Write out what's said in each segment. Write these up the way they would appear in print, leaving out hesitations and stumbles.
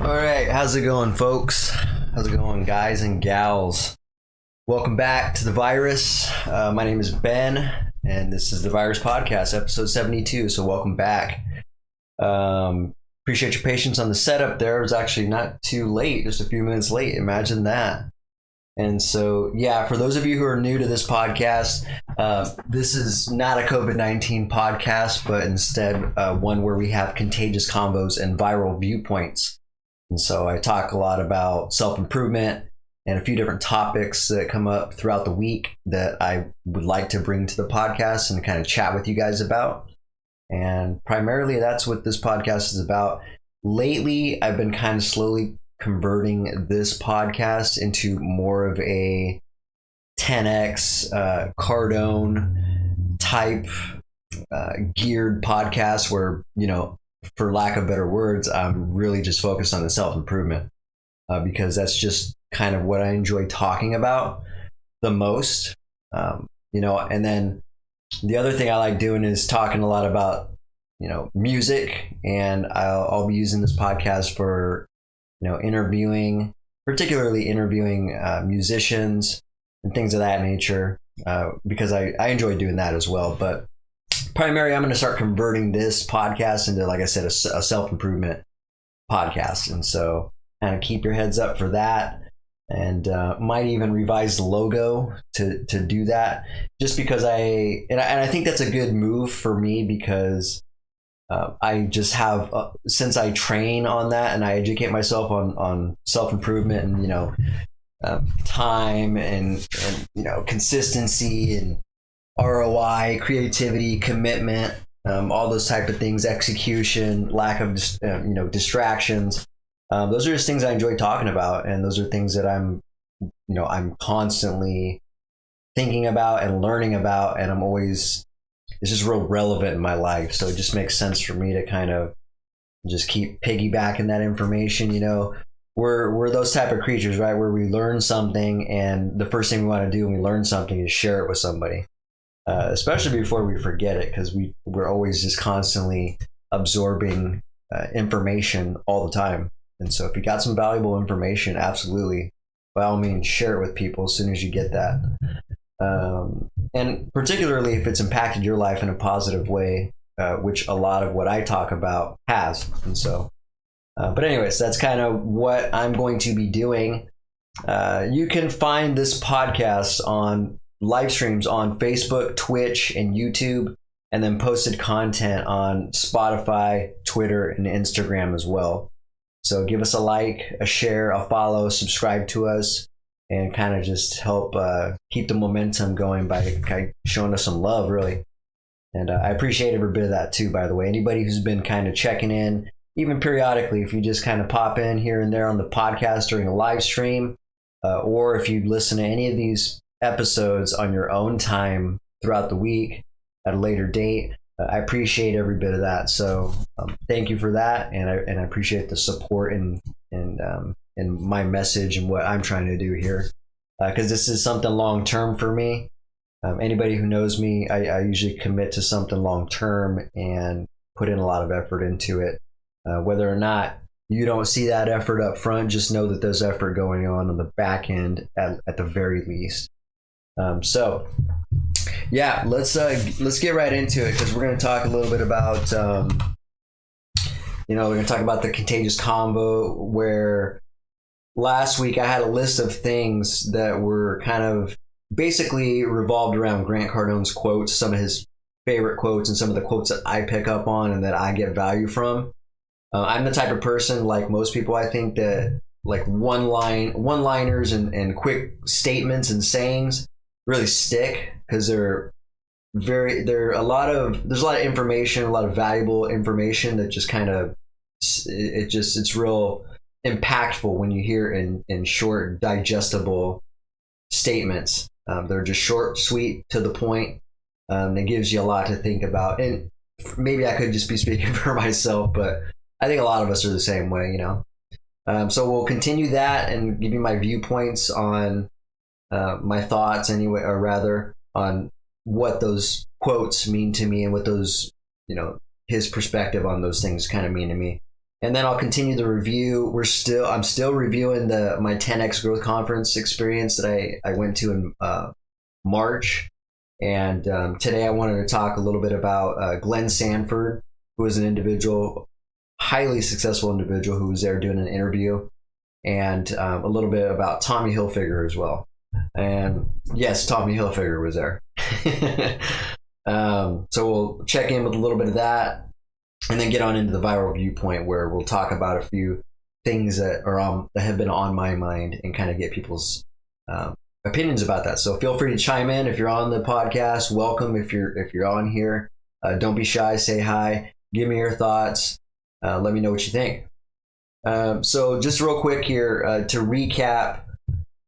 All right, how's it going, folks? How's it going, guys and gals? Welcome back to The Virus. My name is Ben, and this is The Virus Podcast, episode 72, so welcome back. Appreciate your patience on the setup there. It was actually not too late, just a few minutes late. Imagine that. And so, yeah, for those of you who are new to this podcast, this is not a COVID-19 podcast, but instead one where we have contagious combos and viral viewpoints. And so I talk a lot about self-improvement and a few different topics that come up throughout the week that I would like to bring to the podcast and kind of chat with you guys about. And primarily that's what this podcast is about. Lately, I've been kind of slowly converting this podcast into more of a 10x Cardone type geared podcast where, for lack of better words, I'm really just focused on the self-improvement because that's just kind of what I enjoy talking about the most, and then the other thing I like doing is talking a lot about, music, and I'll be using this podcast for, particularly interviewing musicians and things of that nature, because I enjoy doing that as well. But primarily, I'm going to start converting this podcast into, like I said, a self-improvement podcast. And so kind of keep your heads up for that. And might even revise the logo to do that, just because I think that's a good move for me, because I just have since I train on that and I educate myself on self-improvement and time and consistency and ROI, creativity, commitment, all those type of things, execution, lack of distractions. Those are just things I enjoy talking about, and those are things that I'm constantly thinking about and learning about, and it's just real relevant in my life. So it just makes sense for me to kind of just keep piggybacking that information. We're those type of creatures, right? Where we learn something, and the first thing we want to do when we learn something is share it with somebody, especially before we forget it, because we're always just constantly absorbing information all the time. And so if you got some valuable information, absolutely, by all means, share it with people as soon as you get that. And particularly if it's impacted your life in a positive way, which a lot of what I talk about has. And so, but anyways, that's kind of what I'm going to be doing. You can find this podcast on live streams on Facebook, Twitch, and YouTube, and then posted content on Spotify, Twitter, and Instagram as well. So give us a like, a share, a follow, subscribe to us, and kind of just help keep the momentum going by showing us some love, really. And I appreciate every bit of that too, by the way. Anybody who's been kind of checking in, even periodically, if you just kind of pop in here and there on the podcast during a live stream, or if you listen to any of these episodes on your own time throughout the week at a later date, I appreciate every bit of that. So thank you for that, and I appreciate the support and my message and what I'm trying to do here, because this is something long term for me. Anybody who knows me, I usually commit to something long term and put in a lot of effort into it. Whether or not you don't see that effort up front, just know that there's effort going on the back end at the very least. So yeah, let's get right into it, because we're going to talk a little bit about we're going to talk about the contagious combo, where last week I had a list of things that were kind of basically revolved around Grant Cardone's quotes, some of his favorite quotes, and some of the quotes that I pick up on and that I get value from. I'm the type of person, like most people, I think, that like one-liners and quick statements and sayings really stick, because there's a lot of information, a lot of valuable information that just kind of it's real impactful when you hear in short, digestible statements. They're just short, sweet, to the point. It gives you a lot to think about. And maybe I could just be speaking for myself, but I think a lot of us are the same way, So we'll continue that and give you my viewpoints on my thoughts anyway, or rather on what those quotes mean to me and what those, his perspective on those things kind of mean to me. And then I'll continue the review. I'm still reviewing my 10X Growth Conference experience that I went to in March. And today I wanted to talk a little bit about Glenn Sanford, who is an individual, highly successful individual who was there doing an interview, and a little bit about Tommy Hilfiger as well. And yes, Tommy Hilfiger was there. So we'll check in with a little bit of that, and then get on into the viral viewpoint, where we'll talk about a few things that have been on my mind and kind of get people's opinions about that. So feel free to chime in if you're on the podcast. Welcome if you're on here. Don't be shy. Say hi. Give me your thoughts. Let me know what you think. So just real quick here to recap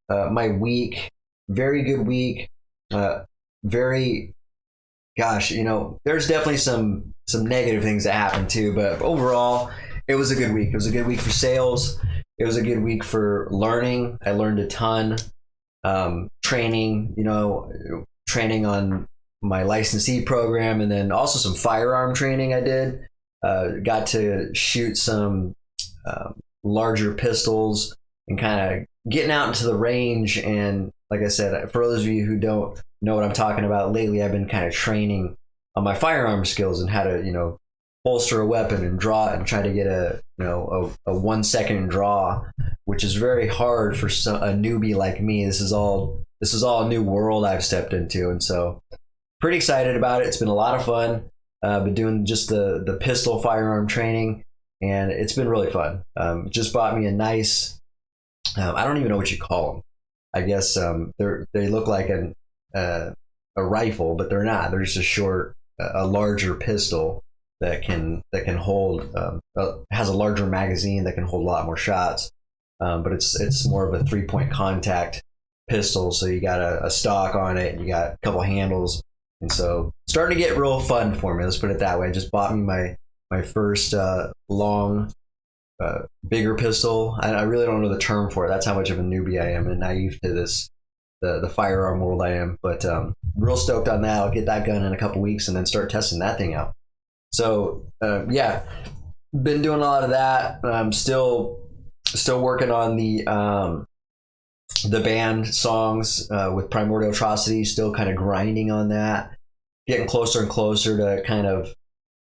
my week. Very good week. There's definitely some negative things that happened too, but overall it was a good week. It was a good week for sales. It was a good week for learning. I learned a ton. Training on my licensee program, and then also some firearm training I did. Got to shoot some larger pistols and kind of getting out into the range. And like I said, for those of you who don't know what I'm talking about, lately I've been kind of training on my firearm skills and how to, holster a weapon and draw it and try to get a 1 second draw, which is very hard for a newbie like me. This is all a new world I've stepped into, and so pretty excited about it. It's been a lot of fun. Been doing just the pistol firearm training, and it's been really fun. Just bought me a nice, I don't even know what you call them. I guess they look like a rifle, but they're not. They're just a larger pistol that can hold, has a larger magazine that can hold a lot more shots. But it's more of a 3-point contact pistol. So you got a stock on it, and you got a couple handles. And so starting to get real fun for me. Let's put it that way. I just bought me my first long, bigger pistol. I really don't know the term for it. That's how much of a newbie I am and naive to the firearm world I am. But real stoked on that. I'll get that gun in a couple weeks and then start testing that thing out. So been doing a lot of that. I'm still working on the band songs with Primordial Atrocity. Still kind of grinding on that, getting closer and closer to kind of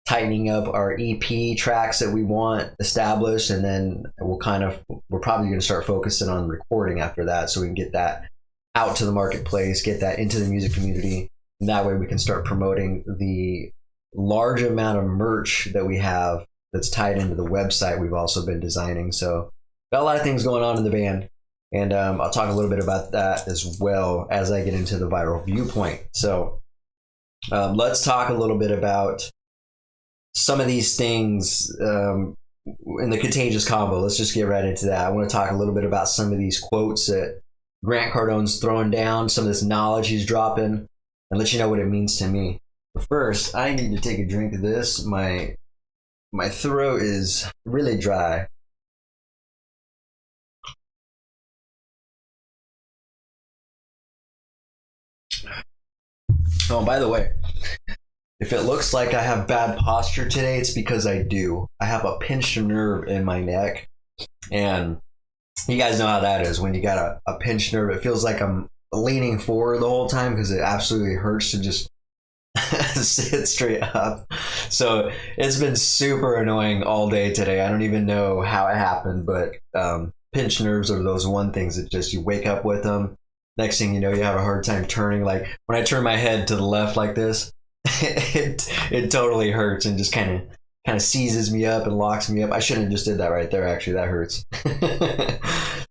tightening up our EP tracks that we want established, and then we're probably going to start focusing on recording after that, so we can get that out to the marketplace, get that into the music community, and that way we can start promoting the large amount of merch that we have that's tied into the website we've also been designing. So got a lot of things going on in the band, and I'll talk a little bit about that as well as I get into the viral viewpoint. So let's talk a little bit about some of these things in the contagious combo. Let's just get right into that. I want to talk a little bit about some of these quotes that Grant Cardone's throwing down, some of this knowledge he's dropping, and let you know what it means to me. But first, I need to take a drink of this. My throat is really dry. Oh, by the way, if it looks like I have bad posture today, it's because I do. I have a pinched nerve in my neck, and you guys know how that is when you got a pinched nerve. It feels like I'm leaning forward the whole time because it absolutely hurts to just sit straight up. So it's been super annoying all day today. I don't even know how it happened, but pinched nerves are those one things that just you wake up with them. Next thing you know, you have a hard time turning. Like when I turn my head to the left like this, it totally hurts and just kind of seizes me up and locks me up. I shouldn't have just did that right there. Actually, that hurts.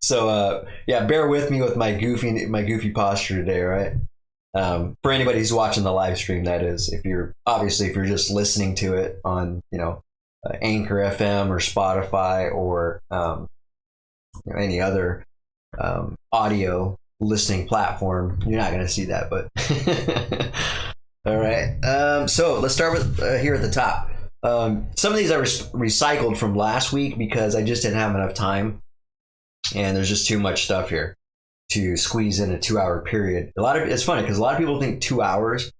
So bear with me with my goofy posture today, right? For anybody who's watching the live stream, that is. If you're just listening to it on Anchor FM or Spotify or any other audio listening platform, you're not going to see that. But all right. So let's start with here at the top. Some of these I recycled from last week because I just didn't have enough time, and there's just too much stuff here to squeeze in a 2-hour period. It's funny because a lot of people think 2 hours.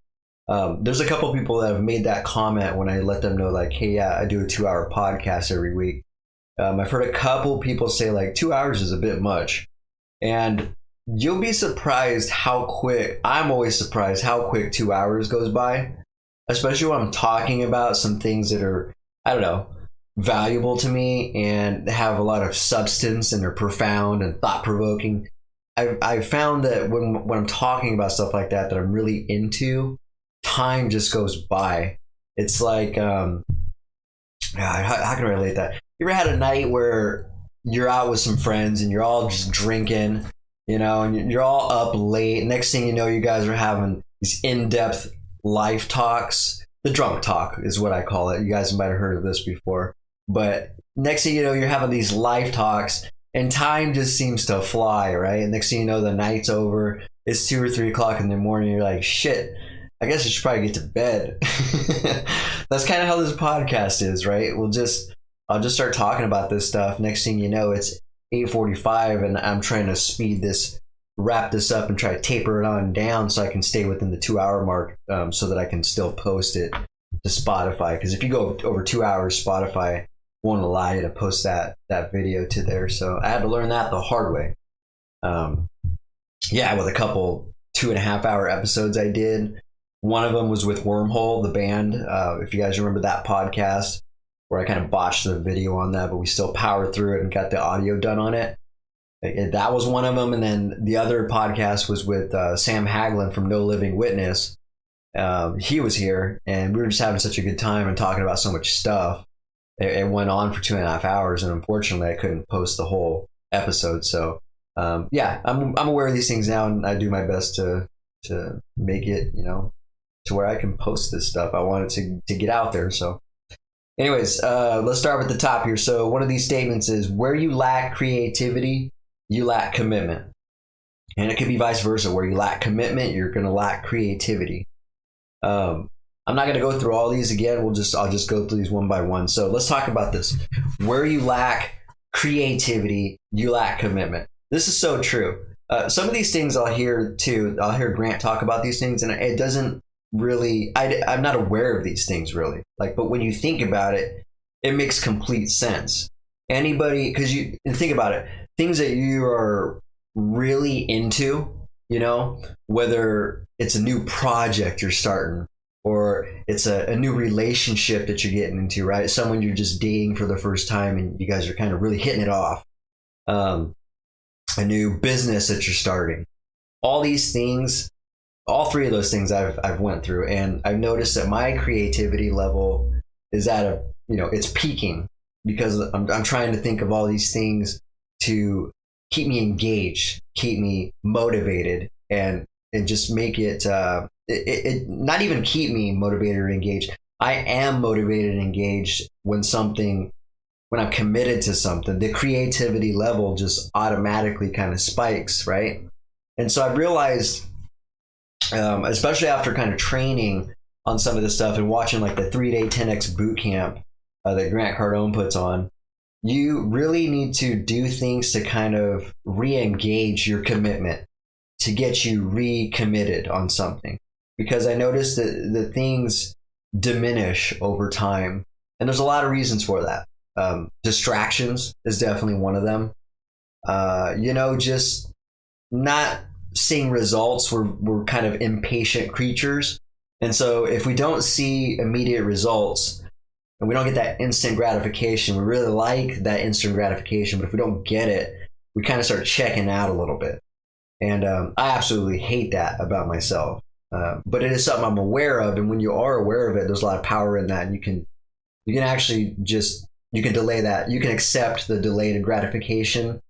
There's a couple people that have made that comment when I let them know, like, hey, yeah, I do a 2-hour podcast every week. I've heard a couple people say like 2 hours is a bit much, and you'll be surprised how quick. I'm always surprised how quick 2 hours goes by, especially when I'm talking about some things that are, I don't know, valuable to me and have a lot of substance and are profound and thought provoking. I found that when I'm talking about stuff like that I'm really into, time just goes by. It's like, how can I relate that? You ever had a night where you're out with some friends and you're all just drinking, and you're all up late. Next thing you know, you guys are having these in-depth life talks. The drunk talk is what I call it. You guys might have heard of this before. But next thing you know, you're having these life talks and time just seems to fly, right? And next thing you know, the night's over. It's 2 or 3 o'clock in the morning. You're like, shit, I guess I should probably get to bed. That's kind of how this podcast is, right? I'll just start talking about this stuff. Next thing you know, it's 8:45 and I'm trying to wrap this up and try to taper it on down so I can stay within the 2 hour mark, so that I can still post it to Spotify. Because if you go over 2 hours, Spotify won't allow you to post that video to there. So I had to learn that the hard way. With a couple 2.5 hour episodes I did. One of them was with Wormhole, the band. If you guys remember that podcast, where I kind of botched the video on that, but we still powered through it and got the audio done on it. That was one of them. And then the other podcast was with Sam Haglin from No Living Witness. He was here and we were just having such a good time and talking about so much stuff. It went on for 2.5 hours, and unfortunately I couldn't post the whole episode. So I'm aware of these things now, and I do my best to make it, to where I can post this stuff. I want it to get out there. So anyways, let's start with the top here. So one of these statements is, where you lack creativity, you lack commitment. And it could be vice versa. Where you lack commitment, you're going to lack creativity. I'm not going to go through all these again. I'll just go through these one by one. So let's talk about this. Where you lack creativity, you lack commitment. This is so true. Some of these things I'll hear too. I'll hear Grant talk about these things, and it doesn't really. I'm not aware of these things really. But when you think about it, it makes complete sense. Anybody, because you think about it, things that you are really into, whether it's a new project you're starting, or it's a new relationship that you're getting into, right? Someone you're just dating for the first time and you guys are kind of really hitting it off. A new business that you're starting. All these things, all three of those things I've went through, and I've noticed that my creativity level is at it's peaking because I'm trying to think of all these things to keep me engaged, keep me motivated, and just make it not even keep me motivated or engaged. I am motivated and engaged when I'm committed to something. The creativity level just automatically kind of spikes, right? And so I've realized, especially after kind of training on some of this stuff and watching like the 3-day 10X boot camp that Grant Cardone puts on, you really need to do things to kind of re-engage your commitment, to get you recommitted on something. Because I noticed that the things diminish over time. And there's a lot of reasons for that. Distractions is definitely one of them. Just not seeing results. We're kind of impatient creatures. And so if we don't see immediate results and we don't get that instant gratification, we really like that instant gratification, but if we don't get it, we kind of start checking out a little bit. And I absolutely hate that about myself. But it is something I'm aware of. And when you are aware of it, there's a lot of power in that. And you can actually you can delay that. You can accept the delayed gratification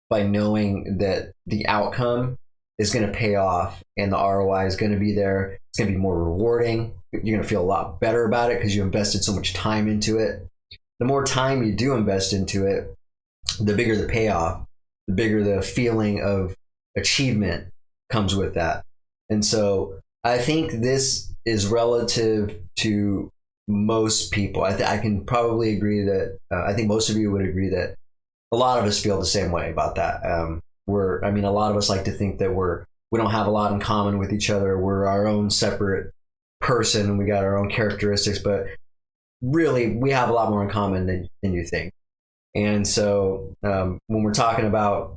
by knowing that the outcome is going to pay off and the ROI is going to be there. It's going to be more rewarding. You're going to feel a lot better about it because you invested so much time into it. The more time you do invest into it, the bigger the payoff, the bigger the feeling of achievement comes with that. And so I think this is relative to most people. I can probably agree that I think most of you would agree that a lot of us feel the same way about that. A lot of us like to think that we don't have a lot in common with each other. We're our own separate person and we got our own characteristics, but really we have a lot more in common than you think. And so when we're talking about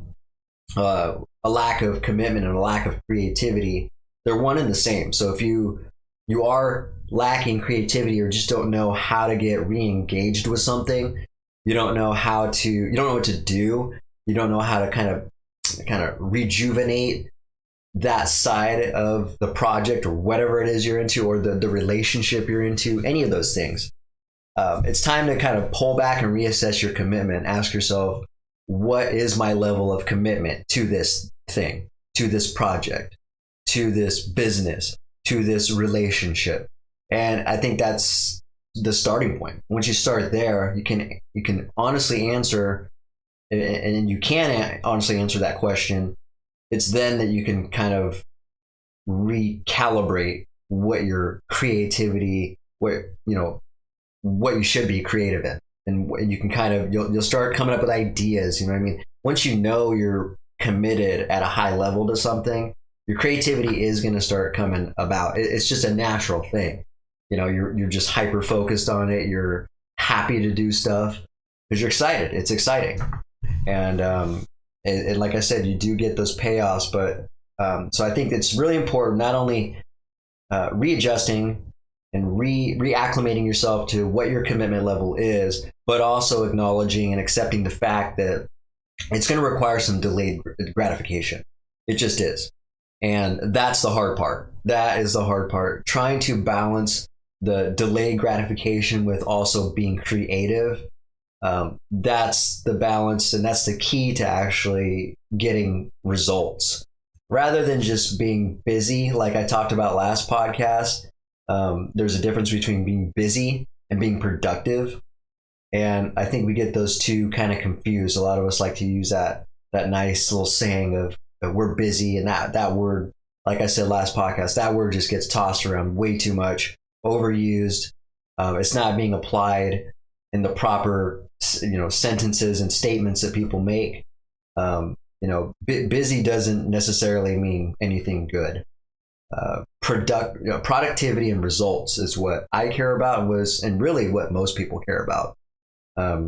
a lack of commitment and a lack of creativity, they're one and the same. So if you are lacking creativity or just don't know how to get re-engaged with something, you don't know what to do, you don't know how to kind of rejuvenate that side of the project or whatever it is you're into, or the relationship you're into, any of those things, it's time to kind of pull back and reassess your commitment. Ask yourself, what is my level of commitment to this thing, to this project, to this business, to this relationship? And I think that's the starting point. Once you start there, you can honestly answer, and you can honestly answer that question. It's then that you can kind of recalibrate what your creativity, what you should be creative in, and you can kind of you'll start coming up with ideas. You know what I mean? Once you know you're committed at a high level to something, your creativity is going to start coming about. It's just a natural thing. You're just hyper focused on it. You're happy to do stuff because you're excited. It's exciting, and like I said, you do get those payoffs. But so I think it's really important not only readjusting and reacclimating yourself to what your commitment level is, but also acknowledging and accepting the fact that it's going to require some delayed gratification. It just is. And that's the hard part. That is the hard part. Trying to balance the delayed gratification with also being creative. That's the balance, and that's the key to actually getting results. Rather than just being busy, like I talked about last podcast, there's a difference between being busy and being productive. And I think we get those two kind of confused. A lot of us like to use that nice little saying of we're busy, and that word, like I said last podcast, that word just gets tossed around way too much, overused. It's not being applied in the proper sentences and statements that people make. Busy doesn't necessarily mean anything good. Productivity and results is what I care about, and really what most people care about.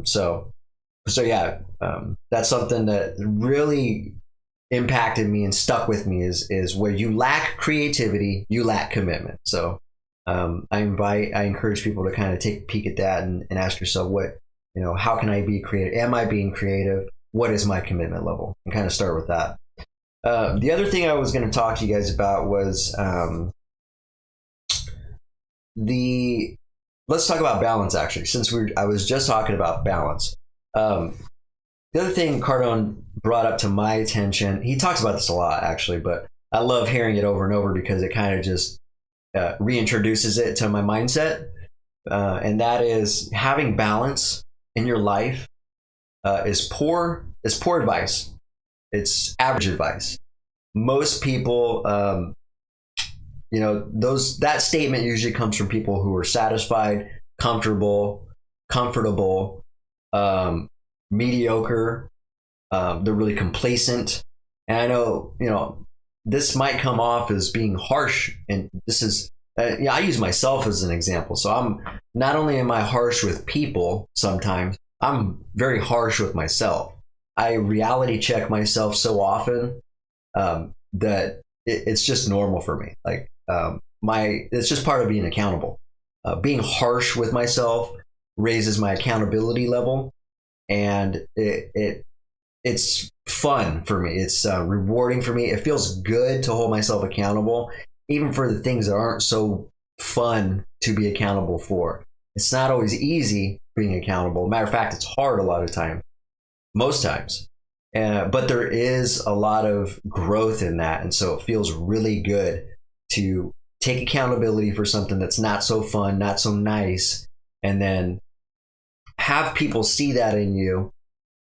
So yeah, that's something that really impacted me and stuck with me is where you lack creativity, you lack commitment. So I encourage people to kind of take a peek at that and ask yourself, how can I be creative? Am I being creative? What is my commitment level? And kind of start with that. The other thing I was going to talk to you guys about was let's talk about balance, actually, since I was just talking about balance. The other thing Cardone brought up to my attention, he talks about this a lot, actually, but I love hearing it over and over because it kind of just reintroduces it to my mindset. And that is, having balance in your life is poor advice. It's average advice. Most people, that statement usually comes from people who are satisfied, comfortable, mediocre. They're really complacent. And I know, this might come off as being harsh. And this is, I use myself as an example. So not only am I harsh with people sometimes, I'm very harsh with myself. I reality check myself so often that it's just normal for me. Like it's just part of being accountable. Being harsh with myself raises my accountability level, and it's fun for me. It's rewarding for me. It feels good to hold myself accountable, even for the things that aren't so fun to be accountable for. It's not always easy being accountable. Matter of fact, it's hard a lot of time. Most times. But there is a lot of growth in that. And so it feels really good to take accountability for something that's not so fun, not so nice, and then have people see that in you.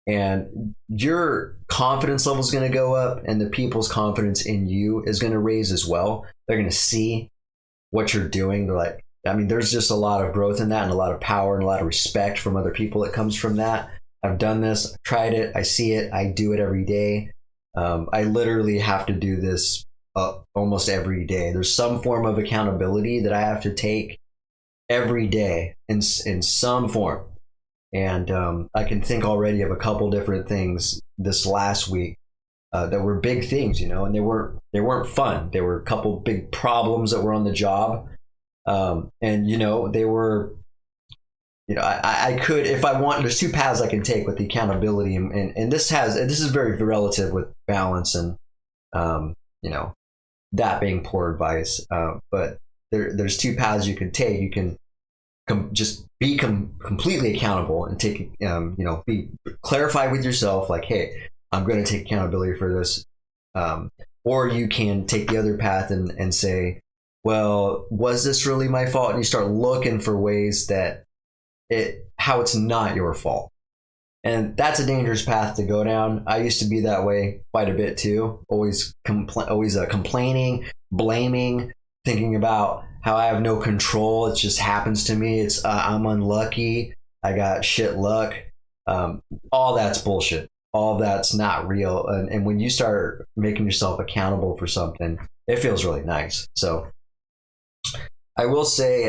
And your confidence level is going to go up, and the people's confidence in you is going to raise as well. They're going to see what you're doing. They're like, there's just a lot of growth in that, and a lot of power and a lot of respect from other people that comes from that. I've done this, I've tried it, I see it, I do it every day. I literally have to do this almost every day. There's some form of accountability that I have to take every day in some form. And I can think already of a couple different things this last week that were big things, and they weren't fun. There were a couple big problems that were on the job, and they were, I could, if I want. There's two paths I can take with the accountability, and this is very relative with balance and that being poor advice. But there's two paths you can take. You can just be completely accountable and take, clarify with yourself, like, hey, I'm going to take accountability for this. Or you can take the other path and say, well, was this really my fault? And you start looking for ways that how it's not your fault. And that's a dangerous path to go down. I used to be that way quite a bit too. Always complaining, blaming, thinking about how I have no control. It just happens to me. It's I'm unlucky. I got shit luck. All that's bullshit. All that's not real. And when you start making yourself accountable for something, it feels really nice. So I will say,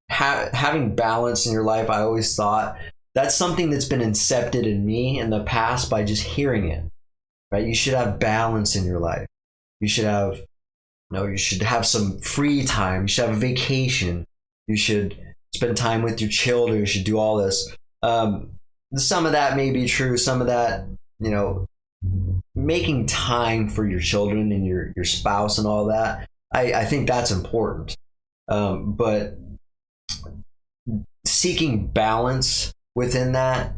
having balance in your life, I always thought that's something that's been incepted in me in the past by just hearing it, right? You should have balance in your life. You should have, you should have some free time. You should have a vacation. You should spend time with your children. You should do all this. Some of that may be true. Some of that, making time for your children and your spouse and all that, I think that's important. But seeking balance within that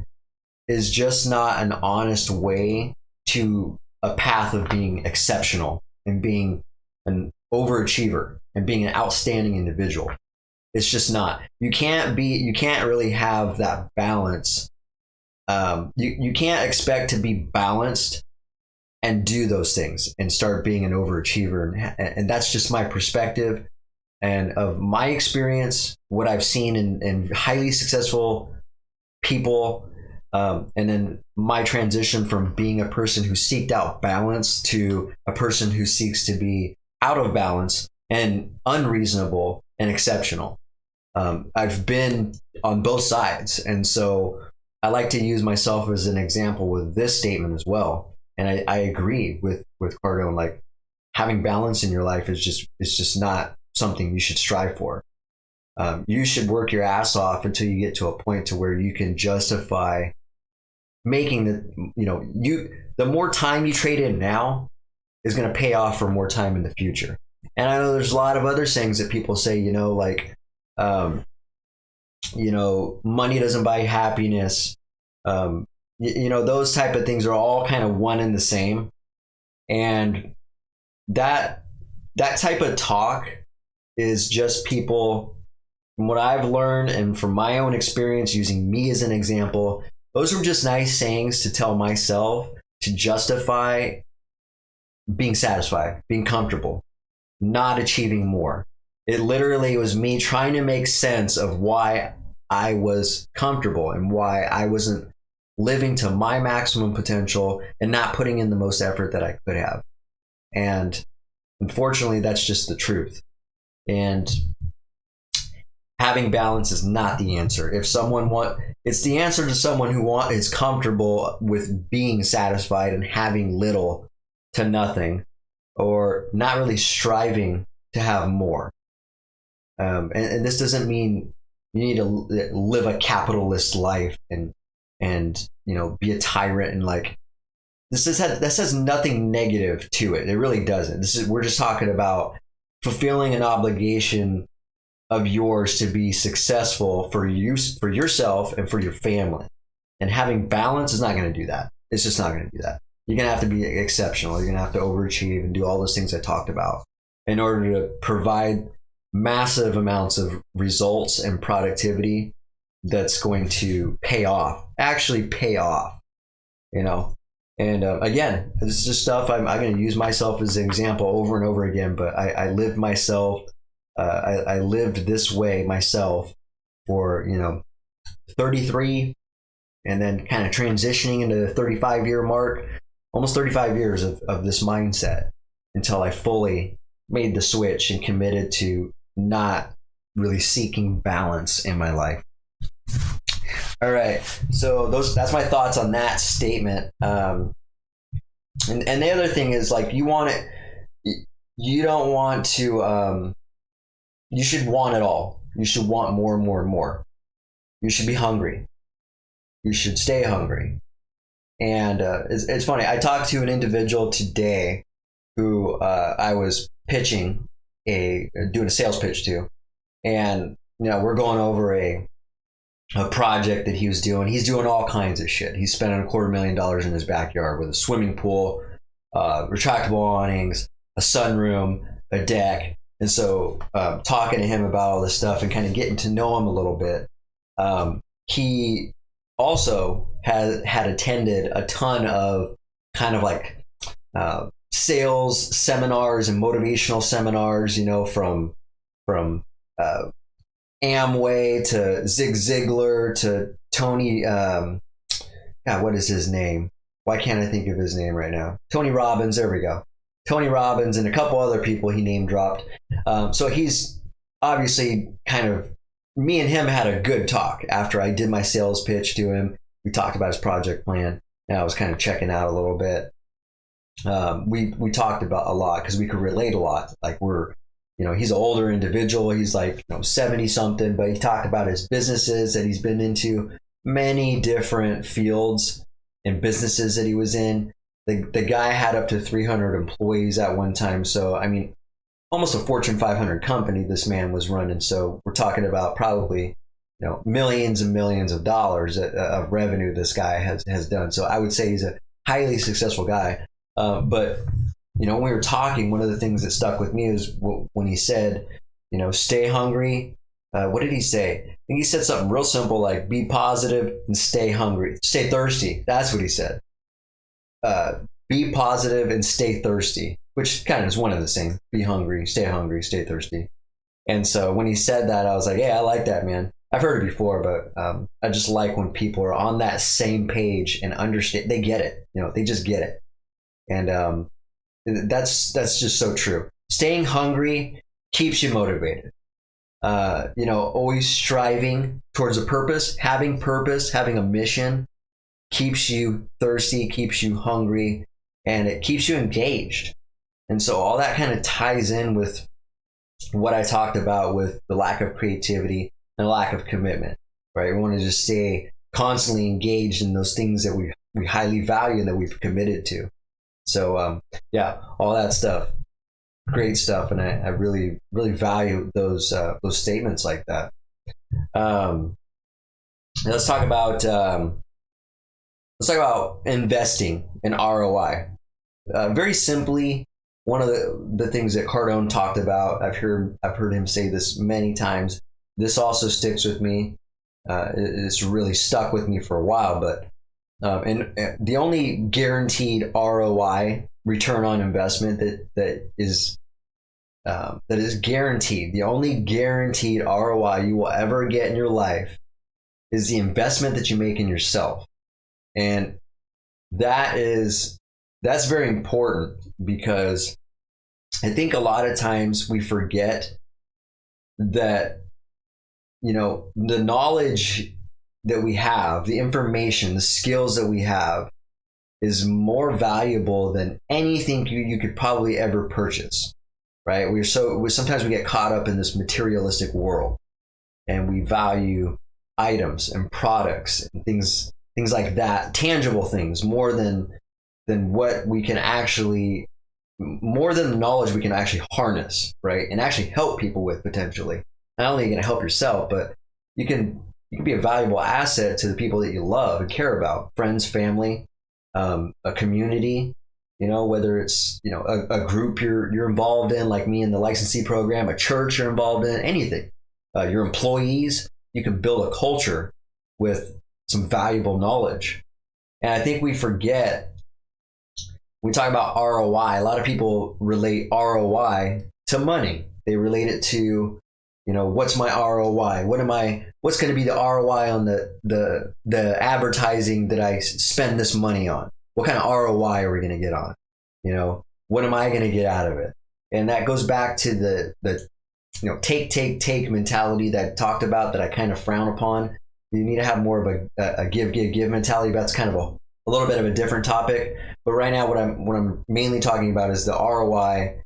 is just not an honest way to a path of being exceptional and being an overachiever and being an outstanding individual. It's just not. You can't really have that balance. You can't expect to be balanced and do those things and start being an overachiever. And that's just my perspective. And of my experience, what I've seen in highly successful people, and then my transition from being a person who seeked out balance to a person who seeks to be out of balance and unreasonable and exceptional. I've been on both sides. And so I like to use myself as an example with this statement as well. And I agree with Cardone, like having balance in your life is just not something you should strive for. You should work your ass off until you get to a point to where you can justify making the more time you trade in now is going to pay off for more time in the future. And I know there's a lot of other things that people say, money doesn't buy happiness. Those type of things are all kind of one and the same. And that type of talk is just people, from what I've learned and from my own experience using me as an example, those were just nice sayings to tell myself to justify being satisfied, being comfortable, not achieving more. It literally was me trying to make sense of why I was comfortable and why I wasn't living to my maximum potential and not putting in the most effort that I could have. And unfortunately, that's just the truth. And having balance is not the answer. If someone it's the answer to someone who is comfortable with being satisfied and having little to nothing, or not really striving to have more. And this doesn't mean you need to live a capitalist life and be a tyrant and like this has nothing negative to it. It really doesn't. We're just talking about fulfilling an obligation of yours to be successful for yourself and for your family. And having balance is not going to do that. It's just not going to do that. You're going to have to be exceptional. You're going to have to overachieve and do all those things I talked about in order to provide massive amounts of results and productivity that's going to actually pay off, And again, this is just stuff I'm going to use myself as an example over and over again, but I lived myself. I lived this way myself for, 33 and then kind of transitioning into the 35-year mark, almost 35 years of this mindset until I fully made the switch and committed to not really seeking balance in my life. All right, so that's my thoughts on that statement. And the other thing is, like, you don't want to, you should want it all. You should want more and more and more. You should be hungry. You should stay hungry. And it's funny, I talked to an individual today who I was doing a sales pitch to. And, we're going over a project that he was doing. He's doing all kinds of shit. He's spending $250,000 in his backyard with a swimming pool, retractable awnings, a sunroom, a deck. And so talking to him about all this stuff and kind of getting to know him a little bit, he also had attended a ton of kind of like sales seminars and motivational seminars, from Amway to Zig Ziglar to Tony, God, what is his name? Why can't I think of his name right now? Tony Robbins, there we go. Tony Robbins and a couple other people he name dropped. So he's obviously me and him had a good talk after I did my sales pitch to him. We talked about his project plan, and I was kind of checking out a little bit. We talked about a lot because we could relate a lot. Like he's an older individual. He's like 70 something, but he talked about his businesses that he's been into, many different fields and businesses that he was in. The guy had up to 300 employees at one time. So, I mean, almost a Fortune 500 company this man was running. So we're talking about probably, millions and millions of dollars of revenue this guy has done. So I would say he's a highly successful guy. But when we were talking, one of the things that stuck with me is when he said, stay hungry. What did he say? I think he said something real simple, like be positive and stay hungry, stay thirsty. That's what he said. Be positive and stay thirsty, which kind of is one of the same. Be hungry, stay thirsty. And so when he said that, I was like, yeah, I like that, man. I've heard it before, but I just like when people are on that same page and understand. They get it. They just get it. And that's just so true. Staying hungry keeps you motivated. Always striving towards a purpose, having a mission keeps you thirsty, keeps you hungry, and it keeps you engaged. And so all that kind of ties in with what I talked about with the lack of creativity and the lack of commitment, right? We want to just stay constantly engaged in those things that we highly value and that we've committed to. So yeah, all that stuff, great stuff, and I really, really value those statements like that. Let's talk about investing in ROI. Very simply, one of the things that Cardone talked about, I've heard him say this many times. This also sticks with me. It's really stuck with me for a while, but and the only guaranteed ROI, return on investment, that is guaranteed, the only guaranteed ROI you will ever get in your life is the investment that you make in yourself. And that's very important, because I think a lot of times we forget that, the knowledge that we have, the information, the skills that we have is more valuable than anything you could probably ever purchase, right? Sometimes we get caught up in this materialistic world, and we value items and products and things like that, tangible things, more than what we can actually, more than the knowledge we can actually harness, right? And actually help people with, potentially. Not only are you going to help yourself, but you can be a valuable asset to the people that you love and care about, friends, family, a community, whether it's, a group you're involved in, like me in the licensee program, a church you're involved in, anything, your employees. You can build a culture with some valuable knowledge. And I think we forget, when we talk about ROI, a lot of people relate ROI to money. They relate it to, what's my ROI? What's going to be the ROI on the advertising that I spend this money on? What kind of ROI are we going to get on? What am I going to get out of it? And that goes back to the take mentality that I talked about that I kind of frown upon. You need to have more of a give mentality. That's kind of a little bit of a different topic. But right now, what I'm mainly talking about is the ROI,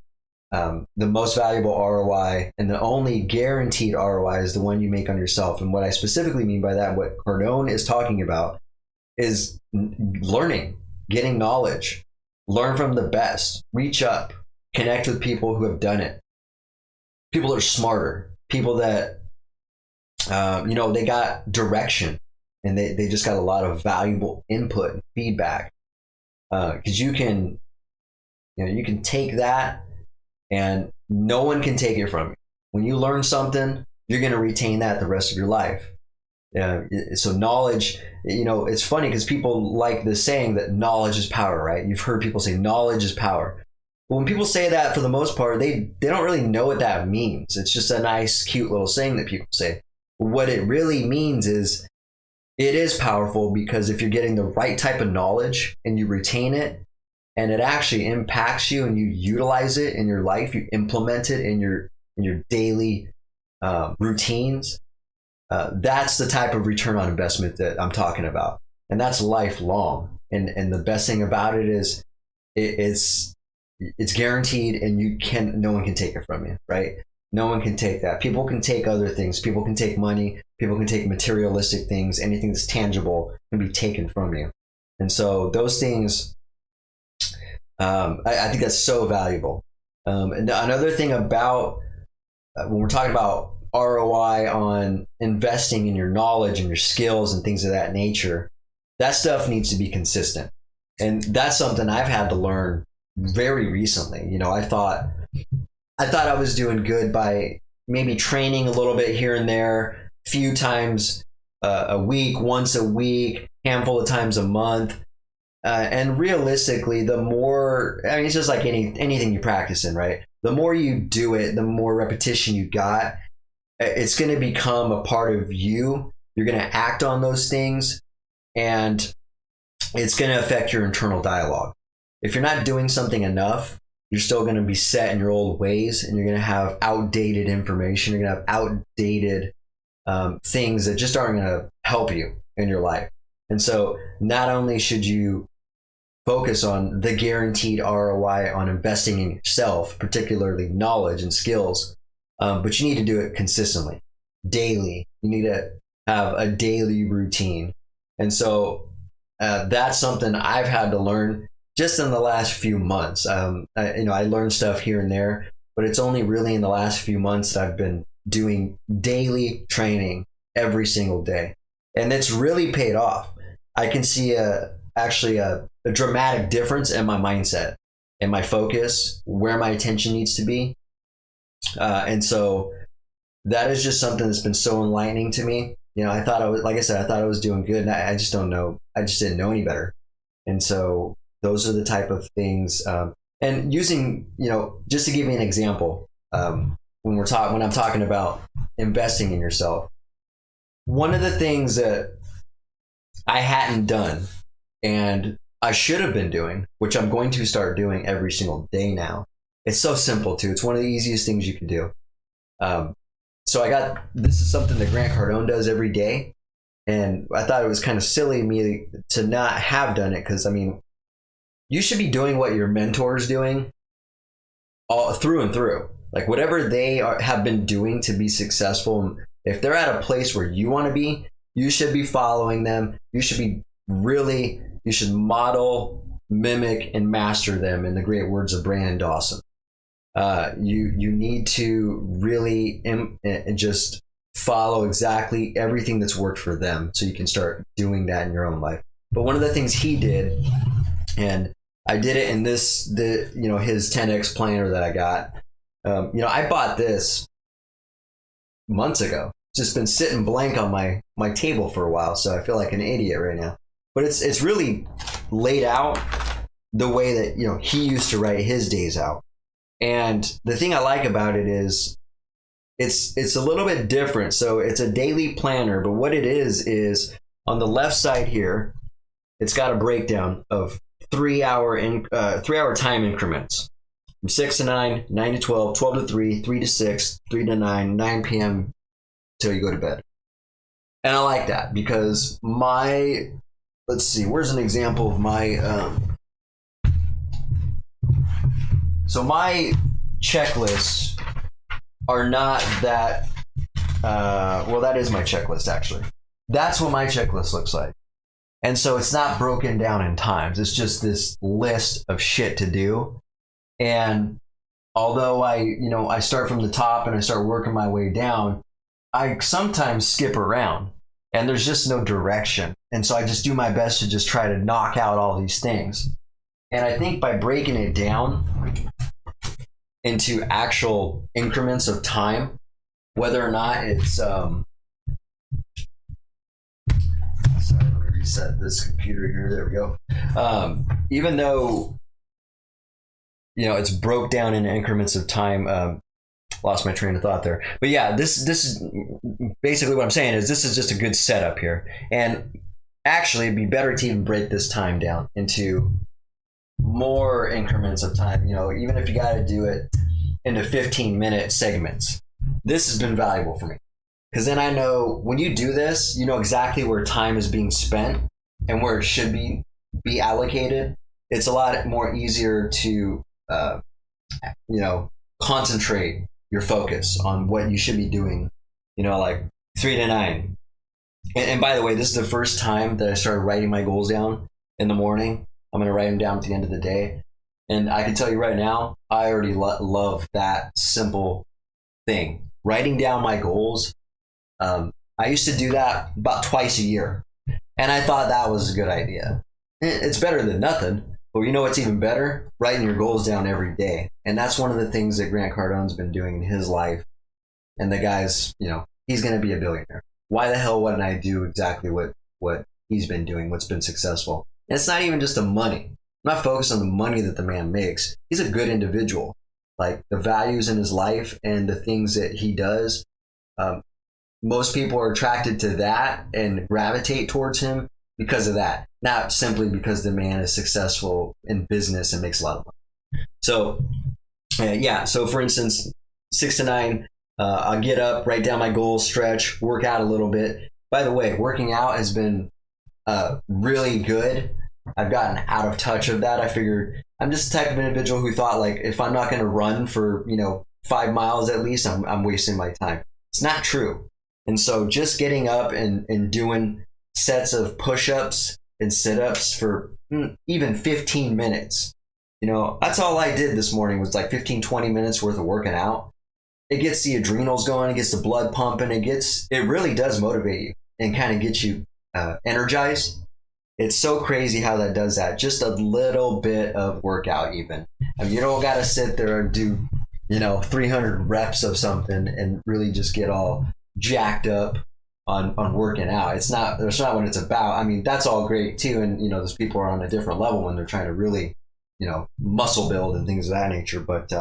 the most valuable ROI, and the only guaranteed ROI is the one you make on yourself. And what I specifically mean by that, what Cardone is talking about, is learning, getting knowledge, learn from the best, reach up, connect with people who have done it, people that are smarter, people that they got direction, and they just got a lot of valuable input and feedback. Because you can take that, and no one can take it from you. When you learn something, you're going to retain that the rest of your life. So knowledge, it's funny because people like this saying that knowledge is power, right? You've heard people say knowledge is power. But when people say that, for the most part, they don't really know what that means. It's just a nice, cute little saying that people say. But what it really means is it is powerful, because if you're getting the right type of knowledge and you retain it, and it actually impacts you, and you utilize it in your life, you implement it in your daily routines, that's the type of return on investment that I'm talking about. And that's lifelong. And the best thing about it is it's guaranteed, and no one can take it from you, right? No one can take that. People can take other things. People can take money. People can take materialistic things. Anything that's tangible can be taken from you. And so those things, I think that's so valuable. And another thing about when we're talking about ROI on investing in your knowledge and your skills and things of that nature, that stuff needs to be consistent. And that's something I've had to learn very recently. I thought I was doing good by maybe training a little bit here and there, few times a week, once a week, handful of times a month. And realistically, the more, it's just like anything you practice in, right? The more you do it, the more repetition you got, it's going to become a part of you. You're going to act on those things, and it's going to affect your internal dialogue. If you're not doing something enough, you're still going to be set in your old ways, and you're going to have outdated information. You're going to have outdated things that just aren't going to help you in your life. And so not only should you focus on the guaranteed ROI on investing in yourself, particularly knowledge and skills, but you need to do it consistently, daily. You need to have a daily routine. And so that's something I've had to learn just in the last few months. I learned stuff here and there, but it's only really in the last few months that I've been doing daily training every single day. And it's really paid off. I can see actually a dramatic difference in my mindset and my focus, where my attention needs to be. And so that is just something that's been so enlightening to me. I thought I was doing good, and I just don't know. I just didn't know any better. And so those are the type of things, and using, just to give you an example, when I'm talking about investing in yourself, one of the things that I hadn't done and I should have been doing, which I'm going to start doing every single day now. It's so simple too. It's one of the easiest things you can do. So this is something that Grant Cardone does every day. And I thought it was kind of silly of me to not have done it, because you should be doing what your mentor is doing all through and through. Like whatever they have been doing to be successful, if they're at a place where you want to be, you should be following them. You should model, mimic, and master them, in the great words of Brandon Dawson. You need to really just follow exactly everything that's worked for them, so you can start doing that in your own life. But one of the things he did, and I did it in his 10X planner that I got. I bought this months ago. It's just been sitting blank on my table for a while, so I feel like an idiot right now. But it's really laid out the way that he used to write his days out. And the thing I like about it is it's a little bit different. So it's a daily planner, but what it is on the left side here, it's got a breakdown of 3 hour time increments. from 6 to 9, 9 to 12, 12 to 3, 3 to 6, 3 to 9, 9 p.m. till you go to bed. And I like that because let's see, where's an example of my, so my checklists are not that, well, that is my checklist actually. That's what my checklist looks like. And so it's not broken down in times. It's just this list of shit to do. And although I start from the top and I start working my way down, I sometimes skip around and there's just no direction. And so I just do my best to just try to knock out all these things. And I think by breaking it down into actual increments of time, whether or not it's, sorry, let me reset this computer here. There we go. Even though, it's broke down in increments of time, lost my train of thought there. But yeah, this is basically what I'm saying is this is just a good setup here. And actually it'd be better to even break this time down into more increments of time, even if you got to do it into 15-minute segments. This has been valuable for me because then I know when you do this, you know exactly where time is being spent and where it should be allocated. It's a lot more easier to, concentrate your focus on what you should be doing, like 3 to 9. And by the way, this is the first time that I started writing my goals down in the morning. I'm going to write them down at the end of the day. And I can tell you right now, I already love that simple thing. Writing down my goals. I used to do that about twice a year. And I thought that was a good idea. It's better than nothing. But you know what's even better? Writing your goals down every day. And that's one of the things that Grant Cardone's been doing in his life. And the guy's, he's going to be a billionaire. Why the hell wouldn't I do exactly what he's been doing, what's been successful? And it's not even just the money. I'm not focused on the money that the man makes. He's a good individual. Like the values in his life and the things that he does. Most people are attracted to that and gravitate towards him because of that. Not simply because the man is successful in business and makes a lot of money. So, so for instance, 6 to 9, I'll get up, write down my goals, stretch, work out a little bit. By the way, working out has been really good. I've gotten out of touch of that. I figured I'm just the type of individual who thought like if I'm not going to run for 5 miles at least, I'm wasting my time. It's not true. And so just getting up and doing sets of push-ups and sit-ups for even 15 minutes. That's all I did this morning was like 15-20 minutes worth of working out. It gets the adrenals going, it gets the blood pumping, it really does motivate you and kind of get you energized. It's so crazy how that does that. Just a little bit of workout even. I mean, you don't got to sit there and do, 300 reps of something and really just get all jacked up on working out. That's not what it's about. I mean, that's all great too. And, those people are on a different level when they're trying to really, muscle build and things of that nature. But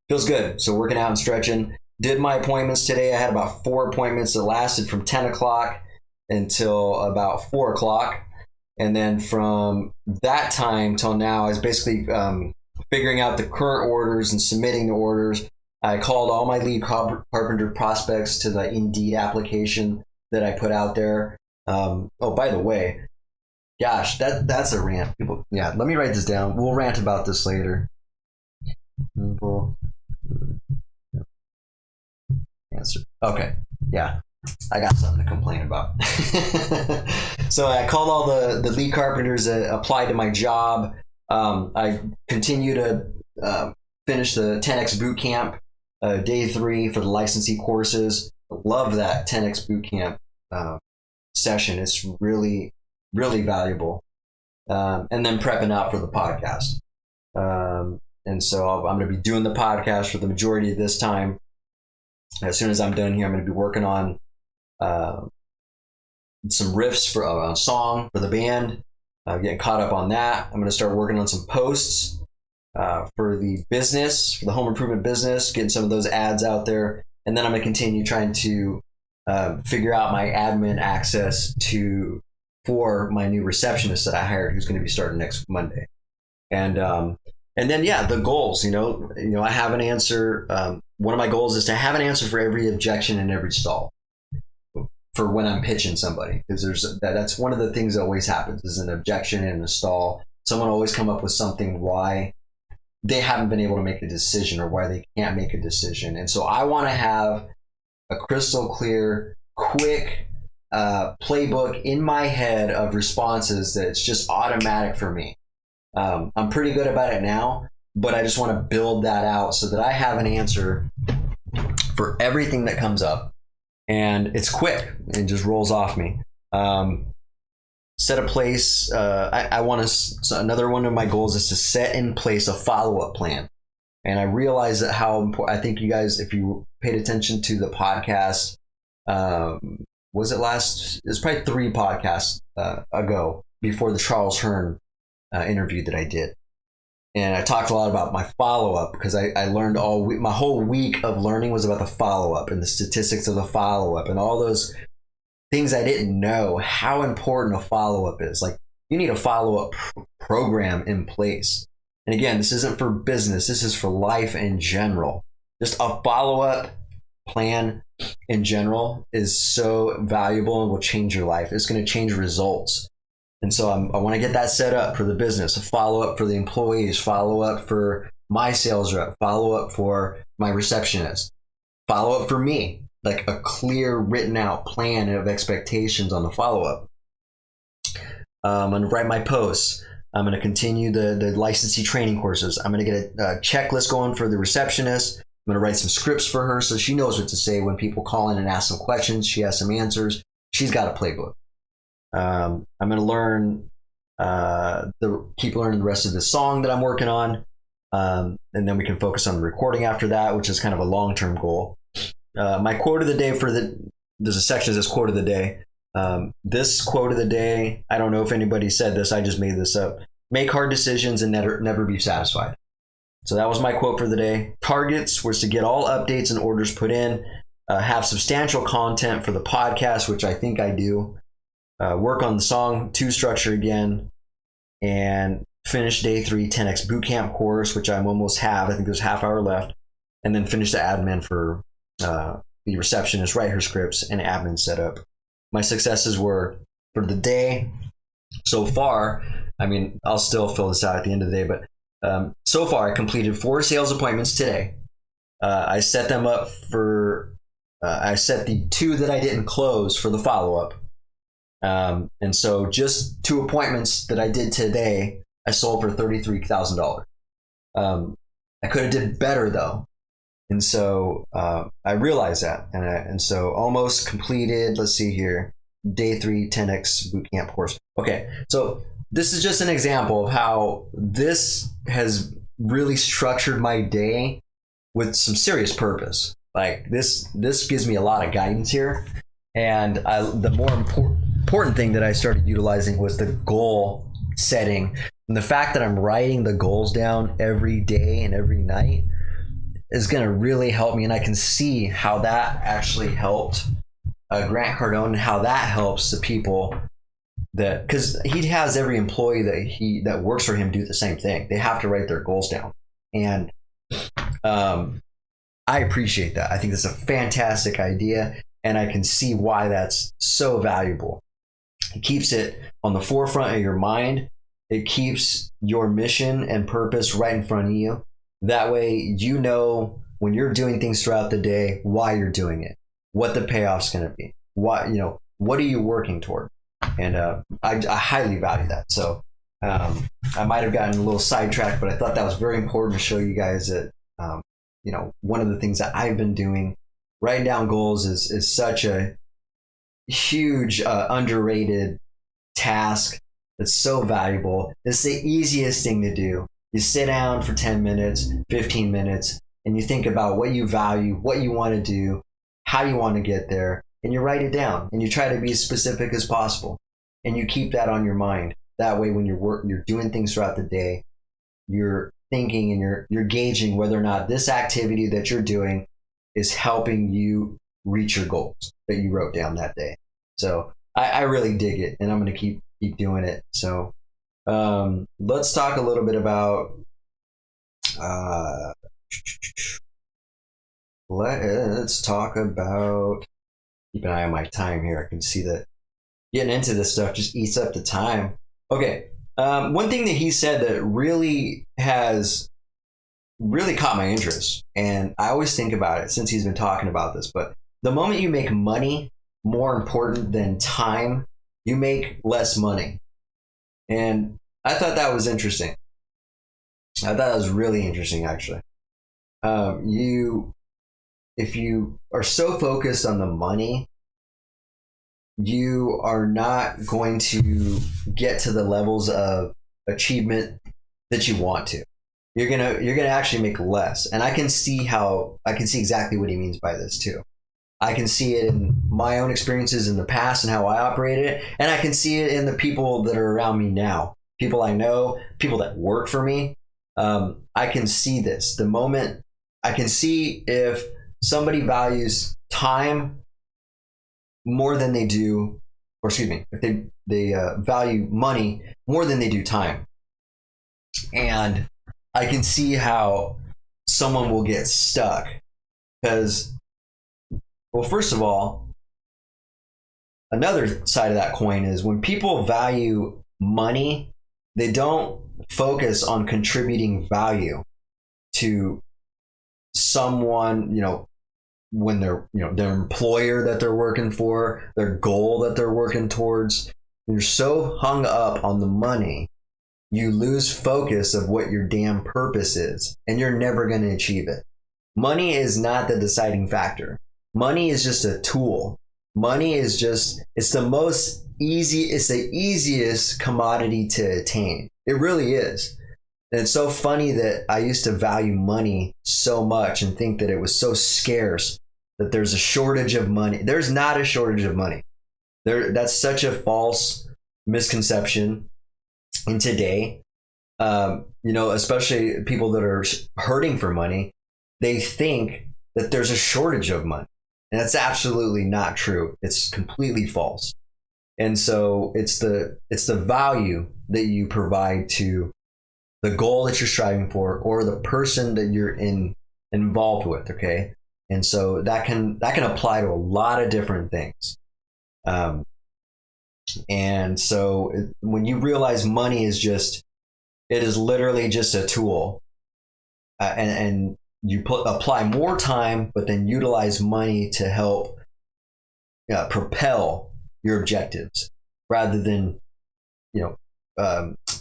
feels good. So working out and stretching. Did my appointments today. I had about 4 appointments that lasted from 10 o'clock until about 4 o'clock. And then from that time till now, I was basically figuring out the current orders and submitting the orders. I called all my lead carpenter prospects to the Indeed application that I put out there. By the way, gosh, that's a rant. People, let me write this down. We'll rant about this later. Answer. Okay, yeah, I got something to complain about. So I called all the lead carpenters that applied to my job. I continue to finish the 10X boot camp. Day 3 for the licensee courses. Love that 10X bootcamp session. It's really, really valuable. And then prepping out for the podcast. And so I'm going to be doing the podcast for the majority of this time. As soon as I'm done here, I'm going to be working on some riffs for a song for the band. Getting caught up on that. I'm going to start working on some posts for the business, for the home improvement business, getting some of those ads out there. And then I'm going to continue trying to figure out my admin access for my new receptionist that I hired, who's going to be starting next Monday. And And then, yeah, the goals, I have an answer. One of my goals is to have an answer for every objection and every stall for when I'm pitching somebody, because that's one of the things that always happens is an objection and a stall. Someone always come up with something why they haven't been able to make a decision or why they can't make a decision. And so I want to have a crystal clear, quick playbook in my head of responses that's just automatic for me. I'm pretty good about it now, but I just want to build that out so that I have an answer for everything that comes up. And it's quick. It just rolls off me. Set a place. I want to. So another one of my goals is to set in place a follow-up plan. And I realize that how important. I think you guys, if you paid attention to the podcast, was it last? It was probably 3 podcasts ago before the Charles Hearn interview that I did. And I talked a lot about my follow-up because I learned all week. My whole week of learning was about the follow-up and the statistics of the follow-up and all those things I didn't know how important a follow-up is. Like, you need a follow-up program in place. And again, this isn't for business. This is for life in general. Just a follow-up plan in general is so valuable and will change your life. It's going to change results. And so I want to get that set up for the business, a follow-up for the employees, follow-up for my sales rep, follow-up for my receptionist, follow-up for me, like a clear written out plan of expectations on the follow-up. I'm going to write my posts. I'm going to continue the licensee training courses. I'm going to get a checklist going for the receptionist. I'm going to write some scripts for her so she knows what to say when people call in and ask some questions. She has some answers. She's got a playbook. I'm going to learn, keep learning the rest of the song that I'm working on. And then we can focus on the recording after that, which is kind of a long-term goal. My quote of the day there's a section that says quote of the day. This quote of the day, I don't know if anybody said this, I just made this up. Make hard decisions and never be satisfied. So that was my quote for the day. Targets was to get all updates and orders put in, have substantial content for the podcast, which I think I do. Work on the song 2 structure again, and finish day 3 10x bootcamp course, which I'm almost have. I think there's half hour left, and then finish the admin for the receptionist, write her scripts, and admin setup. My successes were for the day so far. I mean, I'll still fill this out at the end of the day, but so far I completed 4 sales appointments today. I set them up for. I set the 2 that I didn't close for the follow-up. And so just 2 appointments that I did today, I sold for $33,000. I could have did better though. And so, I realized that. And so almost completed, let's see here, day 3, 10X bootcamp course. Okay. So this is just an example of how this has really structured my day with some serious purpose. Like this gives me a lot of guidance here. And the more important thing that I started utilizing was the goal setting. And the fact that I'm writing the goals down every day and every night is going to really help me. And I can see how that actually helped Grant Cardone and how that helps the people that, because he has every employee that works for him do the same thing. They have to write their goals down. And I appreciate that. I think that's a fantastic idea. And I can see why that's so valuable. It keeps it on the forefront of your mind. It keeps your mission and purpose right in front of you. That way, you know, when you're doing things throughout the day, why you're doing it, what the payoff's going to be, what are you working toward? And I highly value that. So I might have gotten a little sidetracked, but I thought that was very important to show you guys that, one of the things that I've been doing, writing down goals is such a huge, underrated task. It's so valuable. It's the easiest thing to do. You sit down for 10 minutes, 15 minutes, and you think about what you value, what you want to do, how you want to get there, and you write it down, and you try to be as specific as possible, and you keep that on your mind. That way, when you're doing things throughout the day, you're thinking and you're gauging whether or not this activity that you're doing is helping you reach your goals that you wrote down that day. So I really dig it, and I'm going to keep doing it. So let's talk a little bit about Uh, let's talk about. Keep an eye on my time here. I can see that getting into this stuff just eats up the time. Okay. One thing that he said that has really caught my interest, and I always think about it since he's been talking about this, but the moment you make money more important than time, you make less money. And I thought that was interesting. I thought that was really interesting, actually. If you are so focused on the money, you are not going to get to the levels of achievement that you want to. You're gonna actually make less. And I can see exactly what he means by this too. I can see it in my own experiences in the past and how I operated it, and I can see it in the people that are around me now. People I know, people that work for me. I can see this. The moment I can see if somebody values time more than they do, or excuse me, if they value money more than they do time. And I can see how someone will get stuck because, well, first of all, another side of that coin is when people value money, they don't focus on contributing value to someone, when they're, their employer that they're working for, their goal that they're working towards. When you're so hung up on the money, you lose focus of what your damn purpose is, and you're never going to achieve it. Money is not the deciding factor. Money is just a tool. Money is it's the easiest commodity to attain. It really is. And it's so funny that I used to value money so much and think that it was so scarce, that there's a shortage of money. There's not a shortage of money. That's such a false misconception in today. Especially people that are hurting for money, they think that there's a shortage of money. And that's absolutely not true. It's completely false. And so it's the value that you provide to the goal that you're striving for, or the person that you're involved with. Okay. And so that can apply to a lot of different things. And so when you realize money is literally just a tool, and you apply more time, but then utilize money to help propel your objectives, rather than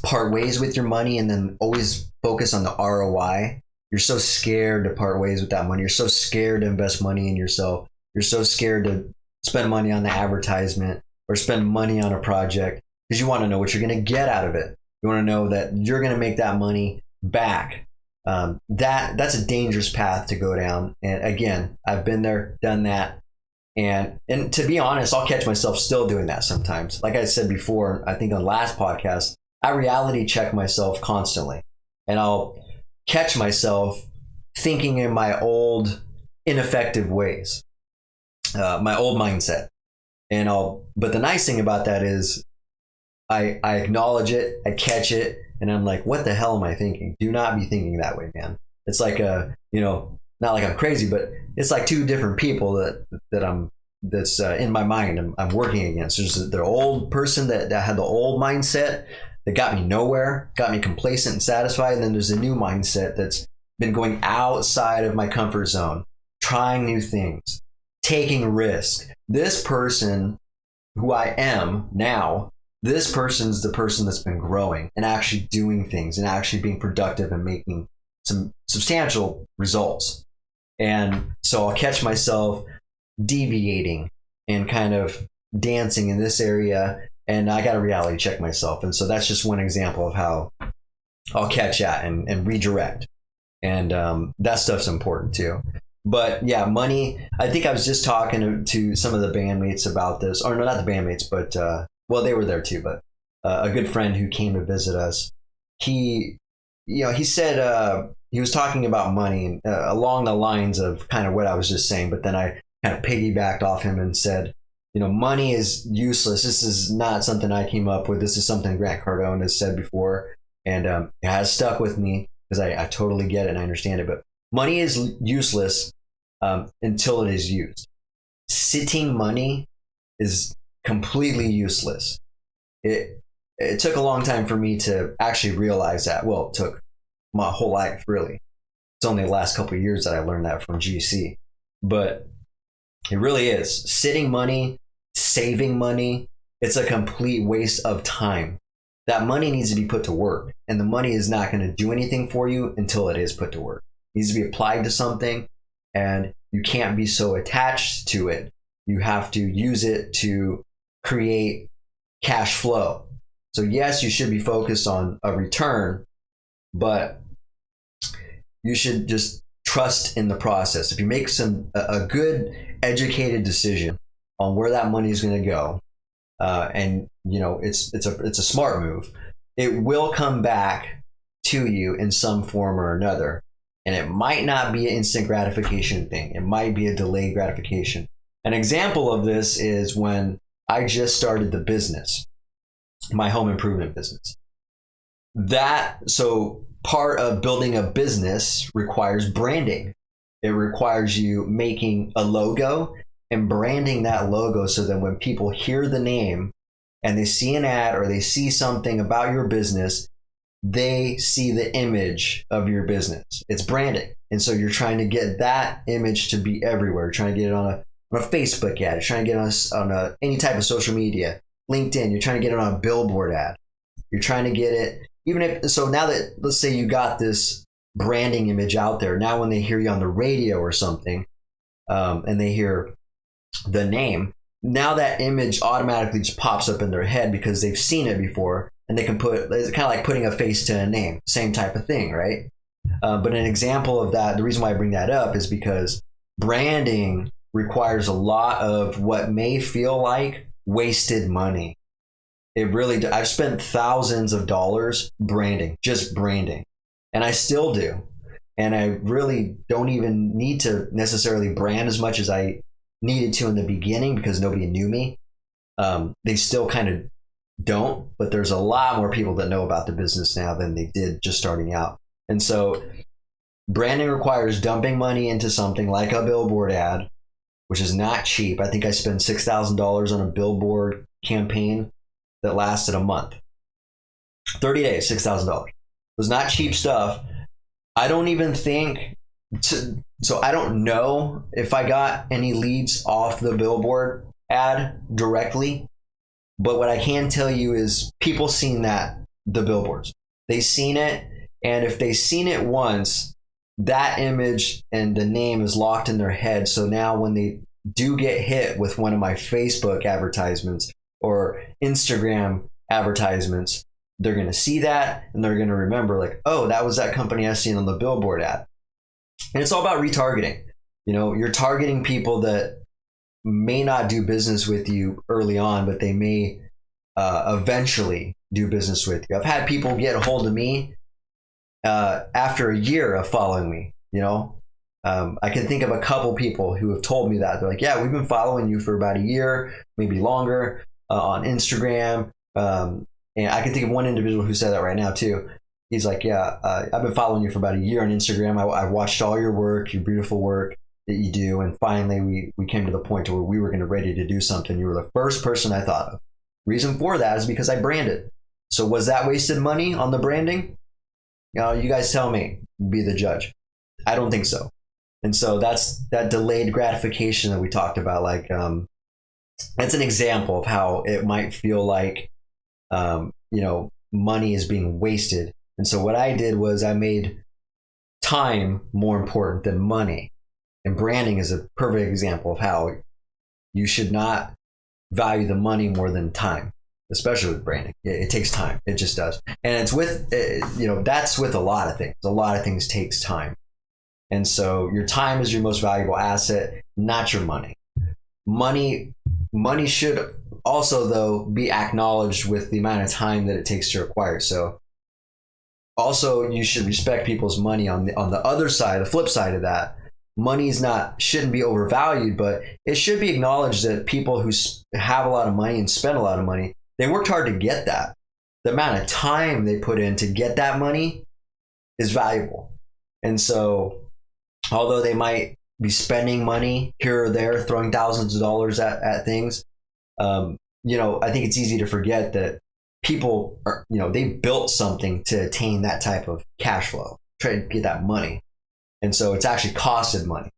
part ways with your money and then always focus on the ROI. You're so scared to part ways with that money. You're so scared to invest money in yourself. You're so scared to spend money on the advertisement or spend money on a project because you want to know what you're going to get out of it. You want to know that you're going to make that money back. That's a dangerous path to go down. And again, I've been there, done that. And to be honest, I'll catch myself still doing that sometimes. Like I said before, I think on the last podcast, I reality check myself constantly, and I'll catch myself thinking in my old ineffective ways, my old mindset. But the nice thing about that is I acknowledge it, I catch it, and I'm like, what the hell am I thinking? Do not be thinking that way, man. It's like not like I'm crazy, but it's like two different people that's in my mind I'm working against. There's the old person that had the old mindset that got me nowhere, got me complacent and satisfied. And then there's a new mindset that's been going outside of my comfort zone, trying new things, taking risk. This person who I am now, this person's the person that's been growing and actually doing things and actually being productive and making some substantial results. And so I'll catch myself deviating and kind of dancing in this area, and I got to reality check myself. And so that's just one example of how I'll catch that and redirect. And that stuff's important too. But yeah, money, I think I was just talking to some of the bandmates about this, or no, not the bandmates, but well, they were there too, but a good friend who came to visit us, he said, he was talking about money along the lines of kind of what I was just saying, but then I kind of piggybacked off him and said, money is useless. This is not something I came up with. This is something Grant Cardone has said before, and it has stuck with me. because I totally get it and I understand it. But money is useless until it is used. Sitting money is completely useless. It took a long time for me to actually realize that. Well, it took my whole life, really. It's only the last couple of years that I learned that from GC. But it really is. Sitting money, saving money, it's a complete waste of time. That money needs to be put to work, and the money is not going to do anything for you until it is put to work. It needs to be applied to something, and you can't be so attached to it. You have to use it to create cash flow. So yes, you should be focused on a return, but you should just trust in the process. If you make a good educated decision on where that money is going to go, and it's a smart move, it will come back to you in some form or another. And it might not be an instant gratification thing. It might be a delayed gratification. An example of this is when I just started the business, my home improvement business. So part of building a business requires branding. It requires you making a logo and branding that logo so that when people hear the name and they see an ad or they see something about your business, they see the image of your business. It's branding. And so you're trying to get that image to be everywhere. You're trying to get it on a Facebook ad. You're trying to get it on any type of social media, LinkedIn. You're trying to get it on a billboard ad. You're trying to get it, so now that, let's say you got this branding image out there, now when they hear you on the radio or something, and they hear the name, now that image automatically just pops up in their head because they've seen it before, and they can it's kind of like putting a face to a name, same type of thing, right? But an example of that, the reason why I bring that up is because branding requires a lot of what may feel like wasted money. It really, I've spent thousands of dollars branding, just branding, and I still do. And I really don't even need to necessarily brand as much as I needed to in the beginning because nobody knew me. They still kind of don't, but there's a lot more people that know about the business now than they did just starting out. And so branding requires dumping money into something like a billboard ad, which is not cheap. I think I spent $6,000 on a billboard campaign that lasted a month. 30 days, $6,000. It was not cheap stuff. I don't even think, so I don't know if I got any leads off the billboard ad directly, but what I can tell you is people seen the billboards. They seen it, and if they seen it once, that image and the name is locked in their head. So now when they do get hit with one of my Facebook advertisements or Instagram advertisements, they're going to see that and they're going to remember, like, oh, that was that company I seen on the billboard ad. And it's all about retargeting. You're targeting people that may not do business with you early on, but they may eventually do business with you. I've had people get a hold of me after a year of following me. I can think of a couple people who have told me that. They're like, yeah, we've been following you for about a year, maybe longer, on Instagram. And I can think of one individual who said that right now too. He's like, yeah, I've been following you for about a year on Instagram. I watched all your work, your beautiful work that you do. And finally, we came to the point to where we were ready to do something. You were the first person I thought of. Reason for that is because I branded. So was that wasted money on the branding? You guys tell me, be the judge. I don't think so. And so that's that delayed gratification that we talked about. Like, that's an example of how it might feel like, money is being wasted. And so what I did was I made time more important than money. And branding is a perfect example of how you should not value the money more than time, especially with branding. It takes time. It just does. And it's with, that's with a lot of things. A lot of things takes time. And so your time is your most valuable asset, not your money. Money should also, though, be acknowledged with the amount of time that it takes to acquire. So also, you should respect people's money on the other side, the flip side of that. Money shouldn't be overvalued, but it should be acknowledged that people who have a lot of money and spend a lot of money, they worked hard to get that. The amount of time they put in to get that money is valuable. And so although they might be spending money here or there, throwing thousands of dollars at things, I think it's easy to forget that people are, they built something to attain that type of cash flow, try to get that money. And so it's actually costed money,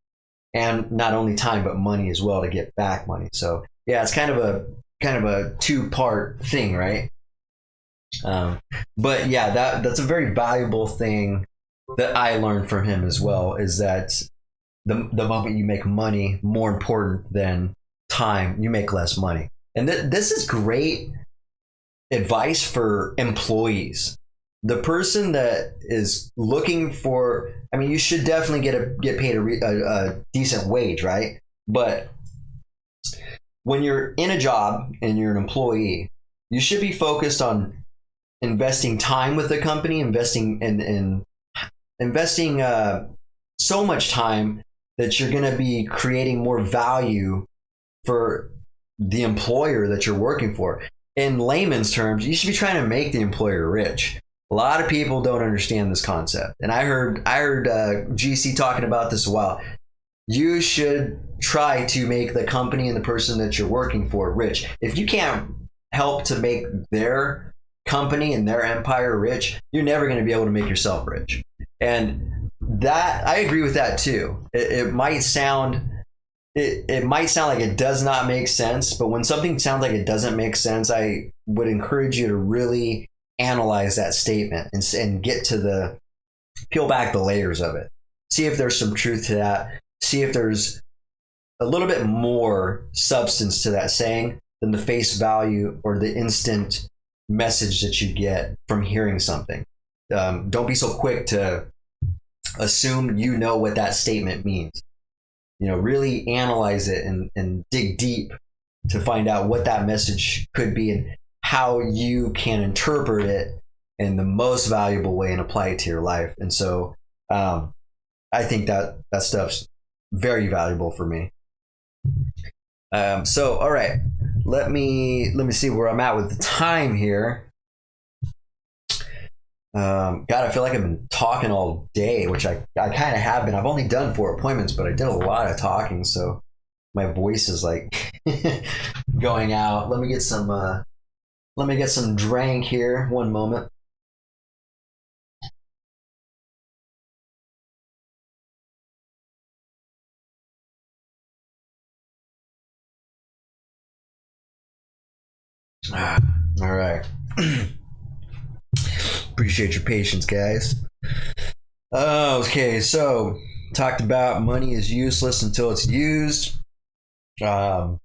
and not only time, but money as well to get back money. So yeah, it's kind of a two-part thing, right? But yeah, that's a very valuable thing that I learned from him as well, is that the moment you make money more important than time, you make less money. And this is great advice for employees. The person that is looking for, you should definitely get paid a decent wage, right? But when you're in a job and you're an employee, you should be focused on investing time with the company, investing so much time that you're going to be creating more value for the employer that you're working for. In layman's terms, you should be trying to make the employer rich. A lot of people don't understand this concept, and I heard GC talking about this a while. You should try to make the company and the person that you're working for rich. If you can't help to make their company and their empire rich, you're never going to be able to make yourself rich. And that, I agree with that too. It might sound like it does not make sense, but when something sounds like it doesn't make sense, I would encourage you to really analyze that statement and get to peel back the layers of it. See if there's some truth to that. See if there's a little bit more substance to that saying than the face value or the instant message that you get from hearing something. Don't be so quick to assume you know what that statement means. Really analyze it and dig deep to find out what that message could be and how you can interpret it in the most valuable way and apply it to your life. And so I think that stuff's very valuable for me. So all right, let me see where I'm at with the time here. God, I feel like I've been talking all day, which I kind of have been. I've only done 4 appointments, but I did a lot of talking, so my voice is like going out. Let me get some drink here. One moment. All right. Appreciate your patience, guys. Okay, so talked about money is useless until it's used. Yeah,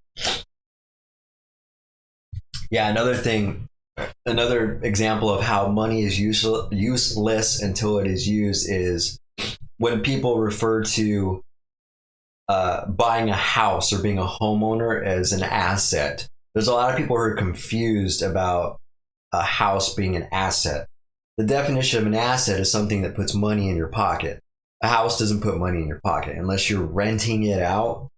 another example of how money is useless until it is used is when people refer to buying a house or being a homeowner as an asset. There's a lot of people who are confused about a house being an asset. The definition of an asset is something that puts money in your pocket. A house doesn't put money in your pocket unless you're renting it out.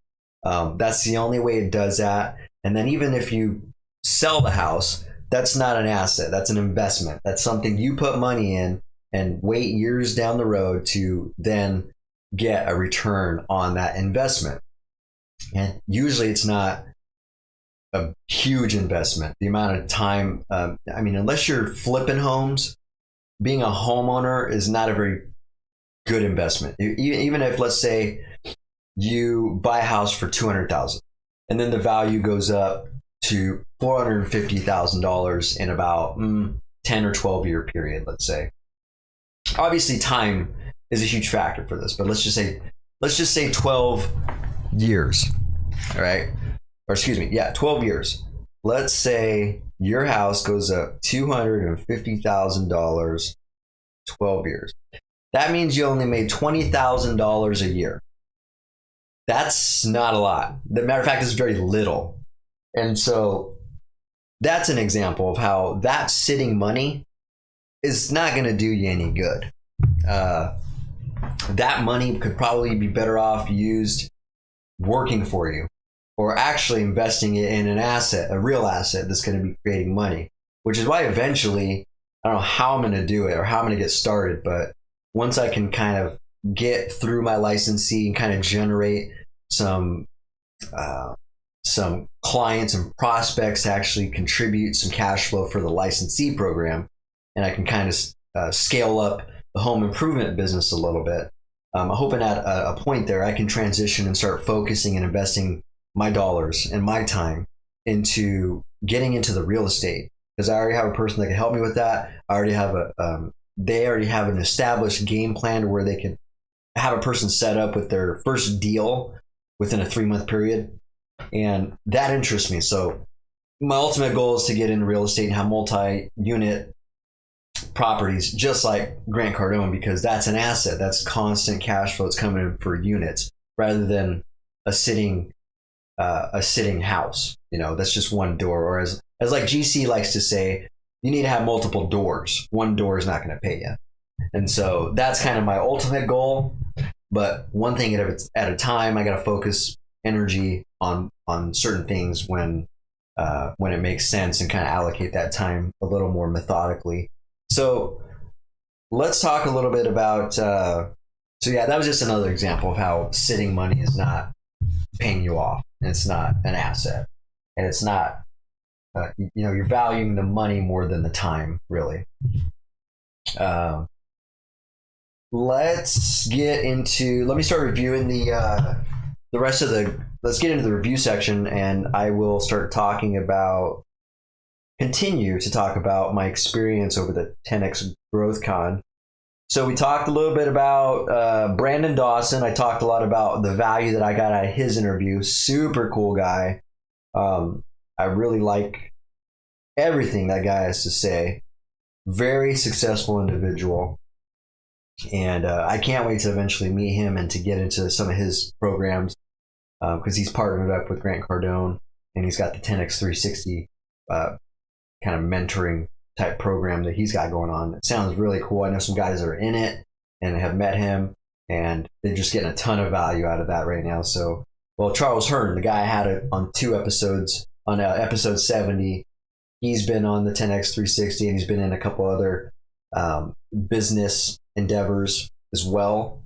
That's the only way it does that. And then even if you sell the house, that's not an asset. That's an investment. That's something you put money in and wait years down the road to then get a return on that investment. And usually it's not a huge investment. The amount of time, unless you're flipping homes, being a homeowner is not a very good investment. Even if, let's say, you buy a house for $200,000 and then the value goes up to $450,000 in about 10 or 12 year period, let's say. Obviously, time is a huge factor for this, but let's just say 12 years. All right. Or excuse me, 12 years. Let's say your house goes up $250,000, 12 years. That means you only made $20,000 a year. That's not a lot. The matter of fact, it's very little. And so that's an example of how that sitting money is not going to do you any good. That money could probably be better off used working for you, or actually investing it in an asset, a real asset that's going to be creating money, which is why eventually, I don't know how I'm going to do it or how I'm going to get started, but once I can kind of get through my licensee and kind of generate some clients and prospects to actually contribute some cash flow for the licensee program, and I can kind of scale up the home improvement business a little bit. I'm hoping at a point there I can transition and start focusing and investing my dollars and my time into getting into the real estate, because I already have a person that can help me with that. I already have they already have an established game plan to where they can have a person set up with their first deal within a 3-month period. And that interests me. So my ultimate goal is to get into real estate and have multi-unit properties just like Grant Cardone, because that's an asset. That's constant cash flow. It's coming in for units rather than a sitting house. That's just one door. Or as like GC likes to say, you need to have multiple doors. One door is not going to pay you. And so that's kind of my ultimate goal. But one thing at a time. I got to focus energy on certain things when it makes sense, and kind of allocate that time a little more methodically. So let's talk a little bit about, that was just another example of how sitting money is not paying you off. And it's not an asset, and it's not, you're valuing the money more than the time, really. Let me start reviewing the rest of let's get into the review section, and I will continue to talk about my experience over the 10X Growth Con. So we talked a little bit about Brandon Dawson. I talked a lot about the value that I got out of his interview. Super cool guy. I really like everything that guy has to say. Very successful individual. And I can't wait to eventually meet him and to get into some of his programs, because he's partnered up with Grant Cardone, and he's got the 10X 360 kind of mentoring type program that he's got going on. It sounds really cool. I know some guys that are in it and have met him, and they're just getting a ton of value out of that right now. So, Charles Hearn, the guy I had it on 2 episodes, on episode 70, he's been on the 10X 360, and he's been in a couple other business endeavors as well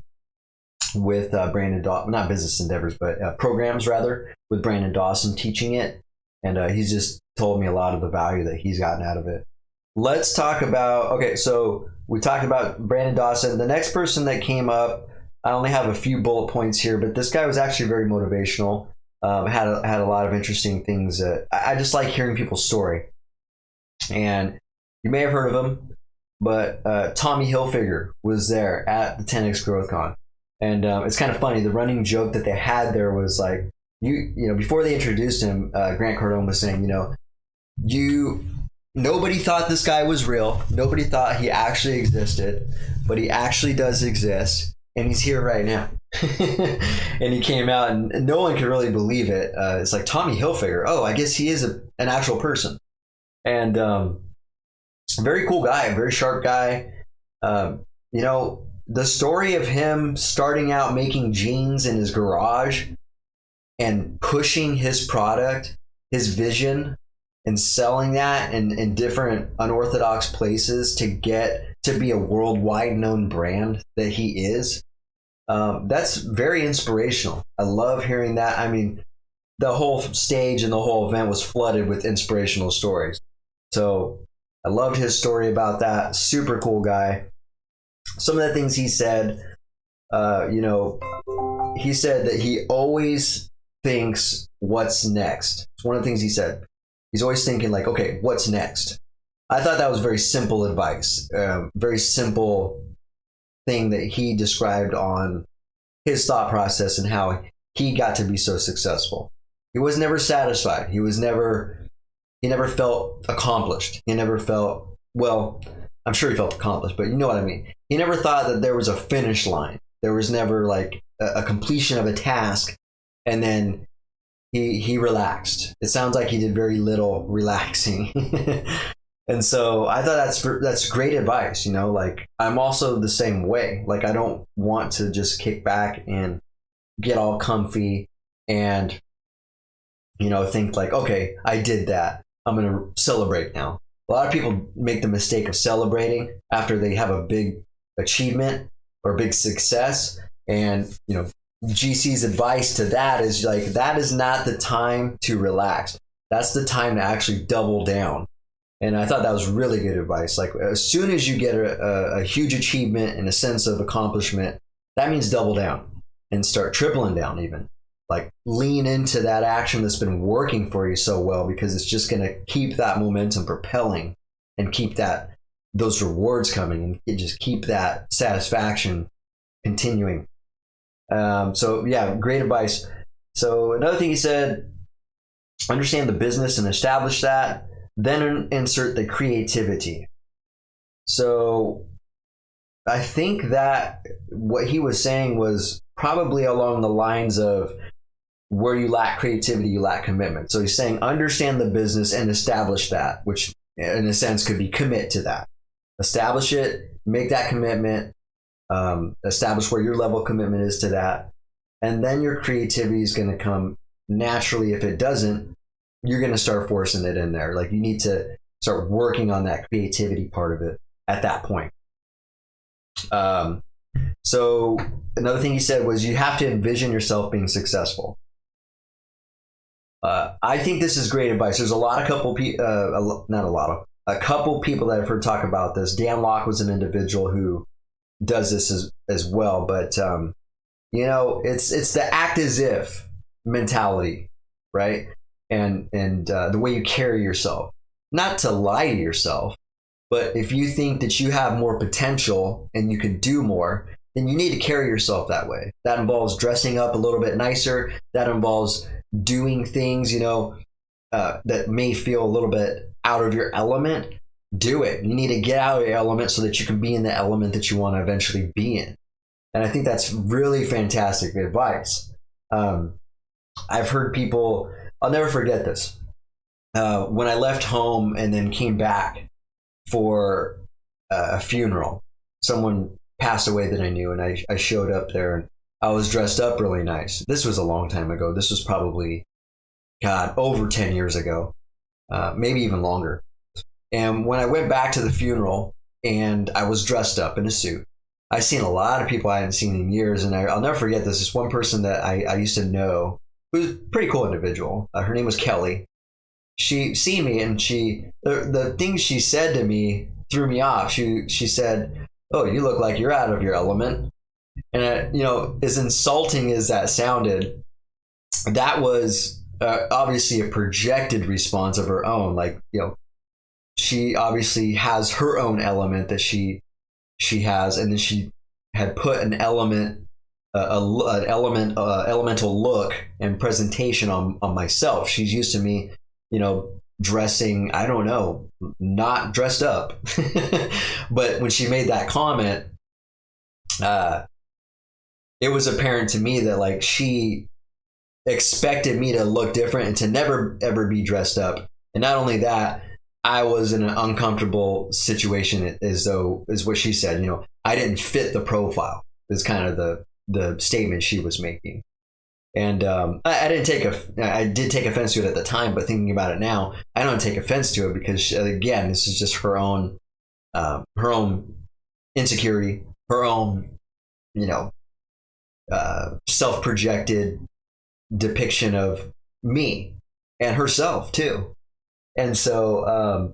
with Brandon Dawson, not business endeavors, but programs rather, with Brandon Dawson teaching it. And he's just told me a lot of the value that he's gotten out of it. Let's talk about, so we talked about Brandon Dawson. The next person that came up, I only have a few bullet points here, but this guy was actually very motivational. Had a lot of interesting things. I just like hearing people's story. And you may have heard of him, but Tommy Hilfiger was there at the 10X Growth Con. And it's kind of funny. The running joke that they had there was like, before they introduced him, Grant Cardone was saying, nobody thought this guy was real. Nobody thought he actually existed, but he actually does exist. And he's here right now. And he came out, and no one could really believe it. It's like, Tommy Hilfiger. Oh, I guess he is an actual person. And very cool guy, very sharp guy. The story of him starting out making jeans in his garage and pushing his product, his vision, and selling that in different unorthodox places to get to be a worldwide known brand that he is. That's very inspirational. I love hearing that. I mean, the whole stage and the whole event was flooded with inspirational stories. So I loved his story about that. Super cool guy. Some of the things he said, he said that he always thinks what's next. It's one of the things he said. He's always thinking like, okay, what's next? I thought that was very simple advice, very simple thing that he described on his thought process and how he got to be so successful. He was never satisfied. He never felt accomplished. He never felt, I'm sure he felt accomplished, but you know what I mean. He never thought that there was a finish line. There was never like a completion of a task, and then he relaxed. It sounds like he did very little relaxing. And so I thought that's great advice. Like I'm also the same way. Like I don't want to just kick back and get all comfy and think like, okay, I did that. I'm going to celebrate now. A lot of people make the mistake of celebrating after they have a big achievement, or a big success. And, GC's advice to that is like, that is not the time to relax. That's the time to actually double down. And I thought that was really good advice. Like, as soon as you get a huge achievement and a sense of accomplishment, that means double down and start tripling down even. Like, lean into that action that's been working for you so well, because it's just going to keep that momentum propelling and keep those rewards coming, and just keep that satisfaction continuing. So yeah, great advice. So another thing he said, understand the business and establish that, then insert the creativity. So I think that what he was saying was probably along the lines of, where you lack creativity, you lack commitment. So he's saying understand the business and establish that, which in a sense could be commit to that. Establish it, make that commitment, establish where your level of commitment is to that. And then your creativity is going to come naturally. If it doesn't, you're going to start forcing it in there. Like, you need to start working on that creativity part of it at that point. So another thing he said was, you have to envision yourself being successful. I think this is great advice. There's a couple people that I've heard talk about this. Dan Locke was an individual who does this as well, but it's the act as if mentality, right? And the way you carry yourself, not to lie to yourself, but if you think that you have more potential and you can do more, then you need to carry yourself that way. That involves dressing up a little bit nicer. That involves doing things, that may feel a little bit out of your element. Do it. You need to get out of your element so that you can be in the element that you want to eventually be in. And I think that's really fantastic advice. I've heard people, I'll never forget this. When I left home and then came back for a funeral, someone passed away that I knew, and I showed up there and I was dressed up really nice. This was a long time ago. This was probably, over 10 years ago, maybe even longer. And when I went back to the funeral and I was dressed up in a suit, I've seen a lot of people I hadn't seen in years. And I'll never forget this. This one person that I used to know, who was a pretty cool individual. Her name was Kelly. She seen me, and the things she said to me threw me off. She said, "Oh, you look like you're out of your element." And as insulting as that sounded, that was obviously a projected response of her own. Like, she obviously has her own element that she has, and then she had put an element, elemental look and presentation on myself. She's used to me, dressing, I don't know, not dressed up. But when she made that comment, it was apparent to me that, like, she expected me to look different and to never ever be dressed up. And not only that, I was in an uncomfortable situation, is what she said. I didn't fit the profile, is kind of the statement she was making. And I did take offense to it at the time, but thinking about it now, I don't take offense to it, because again, this is just her own insecurity, her own, self-projected depiction of me and herself too. And so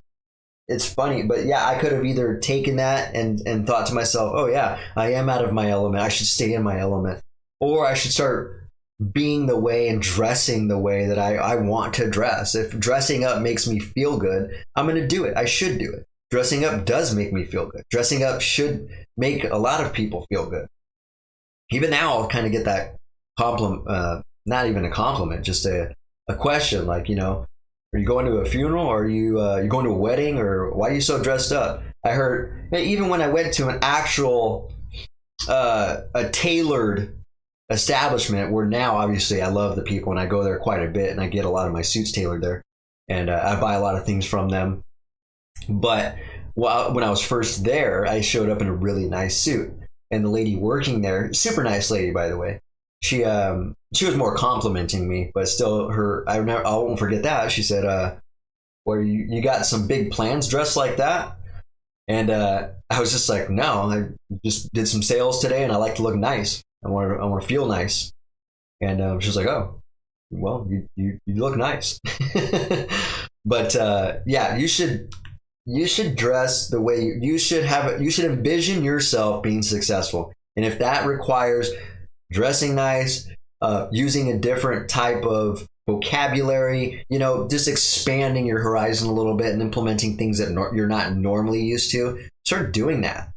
it's funny, but yeah, I could have either taken that and thought to myself, oh yeah, I am out of my element, I should stay in my element, or I should start being the way and dressing the way that I want to dress. If dressing up makes me feel good, I'm going to do it. I should do it. Dressing up does make me feel good. Dressing up should make a lot of people feel good. Even now, I'll kind of get that compliment, not even a compliment, just a question, like, are you going to a funeral, or are you going to a wedding, or why are you so dressed up? I heard, even when I went to an actual a tailored establishment, where now obviously I love the people and I go there quite a bit and I get a lot of my suits tailored there, and I buy a lot of things from them. But when I was first there, I showed up in a really nice suit, and the lady working there, super nice lady, by the way, she was more complimenting me, but still, I won't forget that. She said, well, you got some big plans dressed like that? And I was just like, no, I just did some sales today, and I like to look nice. I want to feel nice. And she was like, oh, well, you look nice. But yeah, you should dress the way you should have. You should envision yourself being successful, and if that requires dressing nice, using a different type of vocabulary, just expanding your horizon a little bit and implementing things that you're not normally used to, start doing that.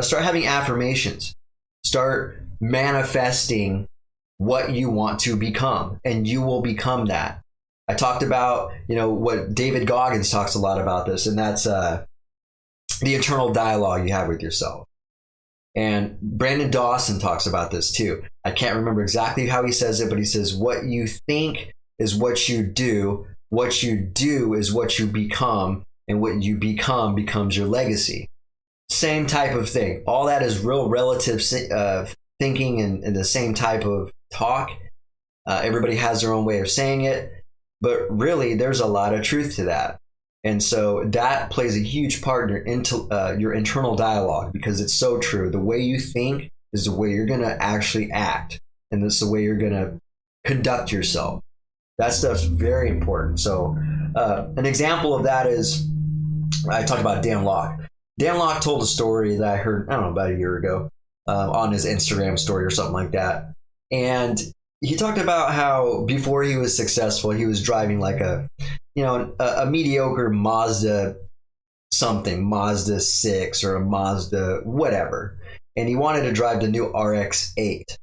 Start having affirmations, start manifesting what you want to become, and you will become that. I talked about, what David Goggins talks a lot about this, and that's the internal dialogue you have with yourself. And Brandon Dawson talks about this too. I can't remember exactly how he says it, but he says, what you think is what you do is what you become, and what you become becomes your legacy. Same type of thing. All that is real relative thinking and the same type of talk. Everybody has their own way of saying it, but really there's a lot of truth to that. And so that plays a huge part in your internal dialogue, because it's so true. The way you think is the way you're going to actually act. And that's the way you're going to conduct yourself. That stuff's very important. So an example of that is, I talked about Dan Lok. Dan Lok told a story that I heard, I don't know, about a year ago on his Instagram story or something like that. And he talked about how before he was successful, he was driving like a mediocre Mazda 6 or a Mazda whatever. And he wanted to drive the new RX-8.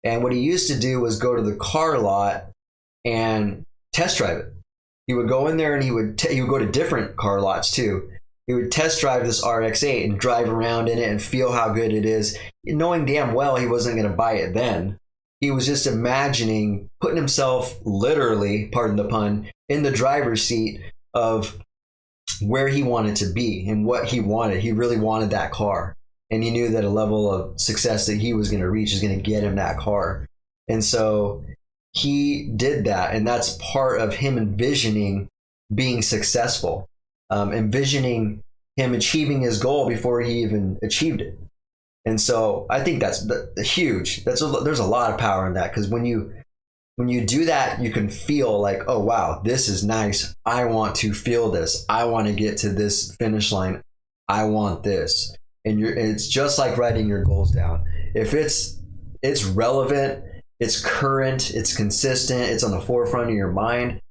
And what he used to do was go to the car lot and test drive it. He would go in there and he would go to different car lots too. He would test drive this RX-8 and drive around in it and feel how good it is, knowing damn well he wasn't going to buy it then. He was just imagining putting himself literally, pardon the pun, in the driver's seat of where he wanted to be and what he wanted. He really wanted that car. And he knew that a level of success that he was going to reach is going to get him that car. And so he did that. And that's part of him envisioning being successful, envisioning him achieving his goal before he even achieved it. And so I think that's huge. There's a lot of power in that, because when you do that, you can feel like, oh, wow, this is nice. I want to feel this. I want to get to this finish line. I want this. And it's just like writing your goals down. If it's relevant, it's current, it's consistent, it's on the forefront of your mind,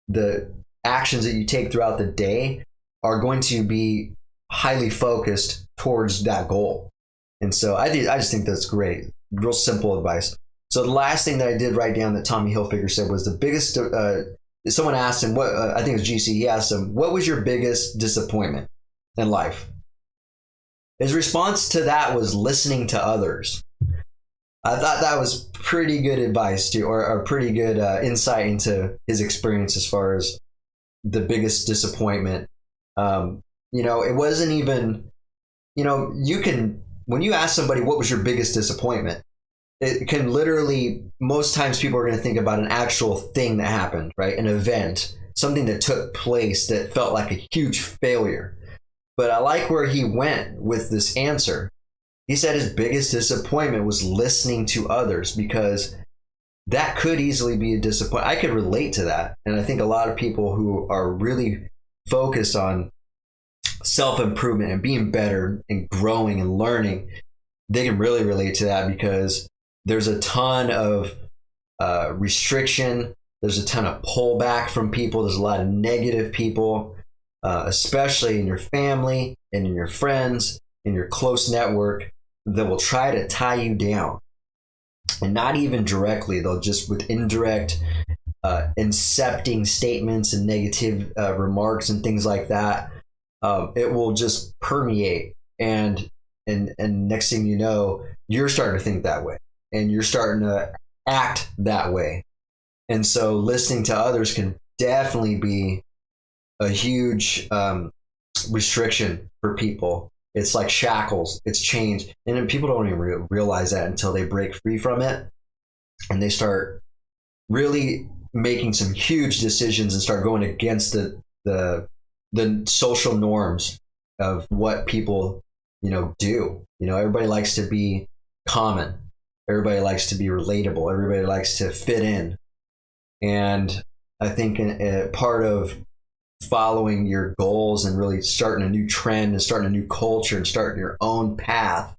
the actions that you take throughout the day are going to be highly focused towards that goal. And so I just think that's great. Real simple advice. So the last thing that I did write down that Tommy Hilfiger said was the biggest, someone asked him, what I think it was GC, he asked him, what was your biggest disappointment in life? His response to that was listening to others. I thought that was pretty good advice too, or pretty good insight into his experience as far as the biggest disappointment. It wasn't even, you can, when you ask somebody what was your biggest disappointment, it can literally, most times people are going to think about an actual thing that happened, right? An event, something that took place that felt like a huge failure. But I like where he went with this answer. He said his biggest disappointment was listening to others, because that could easily be a disappointment. I could relate to that. And I think a lot of people who are really focused on self-improvement and being better and growing and learning, they can really relate to that, because there's a ton of restriction. There's a ton of pullback from people. There's a lot of negative people, especially in your family and in your friends, in your close network, that will try to tie you down. And not even directly, they'll just with indirect incepting statements and negative remarks and things like that. It will just permeate, and next thing you know, you're starting to think that way, and you're starting to act that way. And so listening to others can definitely be a huge restriction for people. It's like shackles, it's chains, and then people don't even realize that until they break free from it, and they start really making some huge decisions and start going against the social norms of what people, do. Everybody likes to be common. Everybody likes to be relatable. Everybody likes to fit in. And I think a part of following your goals and really starting a new trend and starting a new culture and starting your own path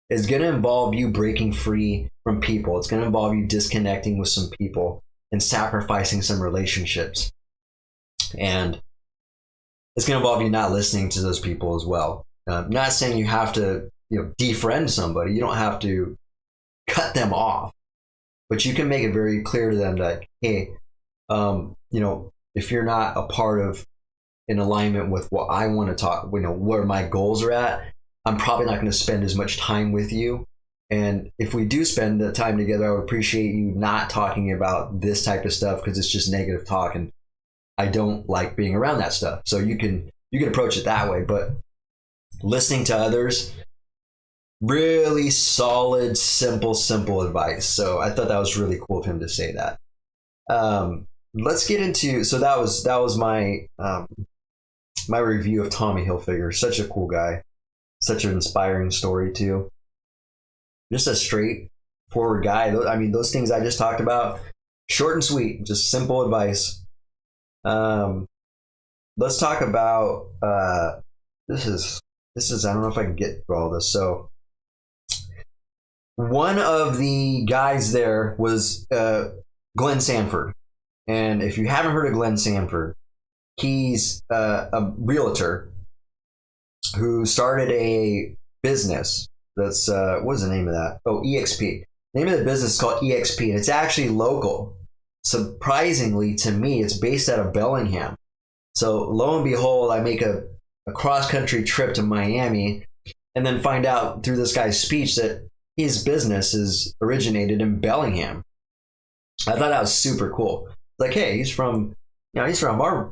is going to involve you breaking free from people. It's going to involve you disconnecting with some people and sacrificing some relationships. And it's going to involve you not listening to those people as well. Not saying you have to, defriend somebody. You don't have to cut them off, but you can make it very clear to them that, hey, if you're not a part of in alignment with what I want to talk, where my goals are at, I'm probably not going to spend as much time with you. And if we do spend the time together, I would appreciate you not talking about this type of stuff because it's just negative talk, and I don't like being around that stuff. So you can approach it that way, but listening to others, really solid, simple advice. So I thought that was really cool of him to say that. Let's get into, so that was my my review of Tommy Hilfiger. Such a cool guy, such an inspiring story too. Just a straightforward guy. I mean, those things I just talked about, short and sweet, just simple advice. Let's talk about this is I don't know if I can get through all this. So one of the guys there was Glenn Sanford. And if you haven't heard of Glenn Sanford, he's a realtor who started a business that's, what's the name of that? Oh, EXP. The name of the business is called EXP, and it's actually local. Surprisingly to me, it's based out of Bellingham. So lo and behold, I make a cross-country trip to Miami and then find out through this guy's speech that his business is originated in Bellingham. I thought that was super cool. Like, hey, he's from our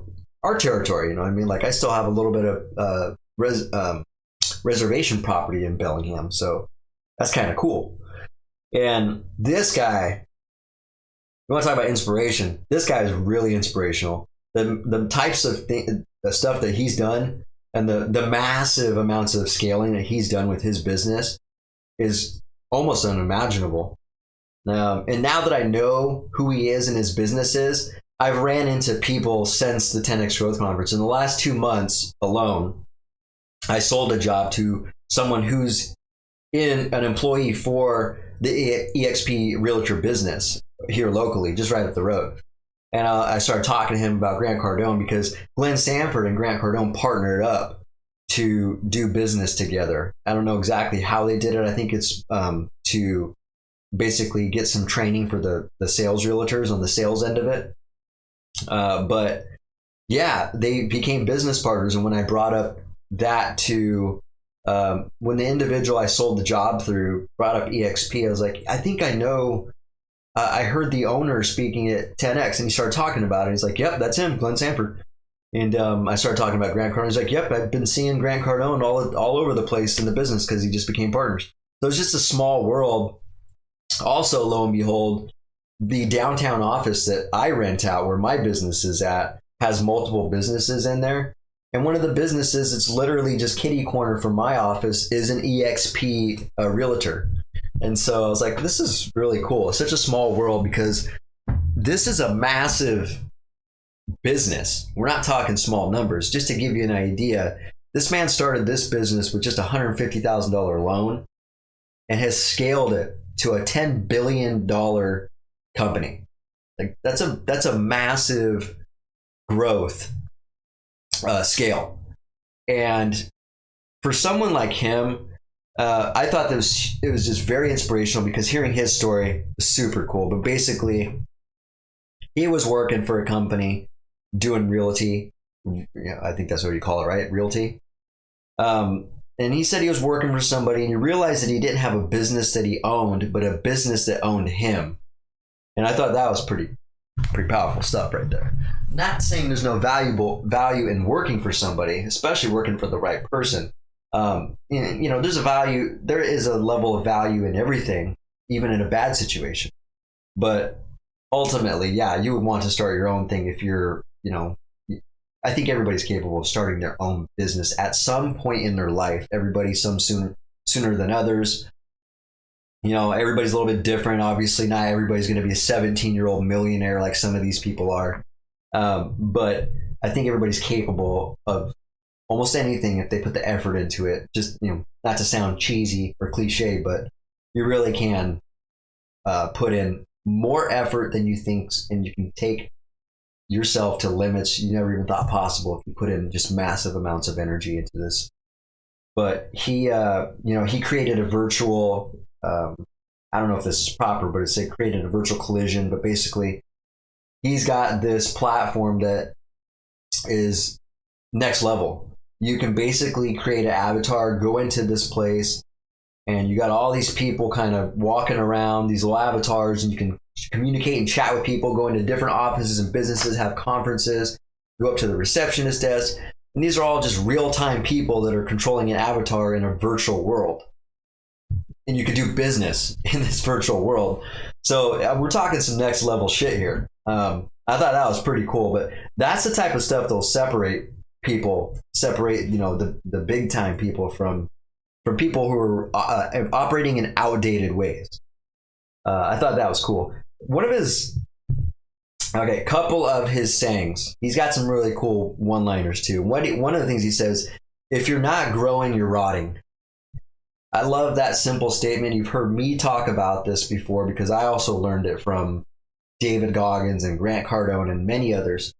territory, I mean? Like, I still have a little bit of reservation property in Bellingham, so that's kind of cool. And this guy, you want to talk about inspiration? This guy is really inspirational. The types of the stuff that he's done and the massive amounts of scaling that he's done with his business is almost unimaginable. And now that I know who he is and his business is, I've ran into people since the 10X Growth Conference. In the last 2 months alone, I sold a job to someone who's an employee for the EXP Realtor business here locally, just right up the road. And I started talking to him about Grant Cardone because Glenn Sanford and Grant Cardone partnered up to do business together. I don't know exactly how they did it. I think it's to basically get some training for the sales realtors on the sales end of it. But yeah, they became business partners. And when I brought up that to, when the individual I sold the job through brought up EXP, I was like, I think I know, I heard the owner speaking at 10X and he started talking about it. He's like, yep, that's him, Glenn Sanford. And I started talking about Grant Cardone. He's like, yep, I've been seeing Grant Cardone all over the place in the business because he just became partners. So it's just a small world. Also, lo and behold, the downtown office that I rent out where my business is at has multiple businesses in there. And one of the businesses, it's literally just kitty corner from my office, is an EXP realtor. And so I was like, this is really cool. It's such a small world because this is a massive business. We're not talking small numbers. Just to give you an idea, this man started this business with just a $150,000 loan and has scaled it to a $10 billion company. Like that's a massive growth scale. And for someone like him, I thought it was just very inspirational because hearing his story was super cool. But basically, he was working for a company doing realty. I think that's what you call it, right? Realty. And he said he was working for somebody, and he realized that he didn't have a business that he owned, but a business that owned him. And I thought that was pretty powerful stuff right there. Not saying there's no value in working for somebody, especially working for the right person. There's a value. There is a level of value in everything, even in a bad situation. But ultimately, yeah, you would want to start your own thing if you're, I think everybody's capable of starting their own business at some point in their life. Everybody sooner than others. You know, everybody's a little bit different. Obviously, not everybody's going to be a 17-year-old millionaire like some of these people are. But I think everybody's capable of almost anything if they put the effort into it. Just, you know, not to sound cheesy or cliche, but you really can put in more effort than you think, and you can take yourself to limits you never even thought possible if you put in just massive amounts of energy into this. But he, you know, he created a virtual, I don't know if this is proper, but it created a virtual collision. But basically, he's got this platform that is next level. You can basically create an avatar, go into this place, and you got all these people kind of walking around, these little avatars, and you can communicate and chat with people, go into different offices and businesses, have conferences, go up to the receptionist desk. And these are all just real-time people that are controlling an avatar in a virtual world. And you can do business in this virtual world. So we're talking some next level shit here. I thought that was pretty cool, but that's the type of stuff that'll separate people, you know, the big time people from people who are operating in outdated ways. I thought that was cool. Couple of his sayings. He's got some really cool one-liners too. One of the things he says, if you're not growing, you're rotting. I love that simple statement. You've heard me talk about this before because I also learned it from David Goggins and Grant Cardone and many others.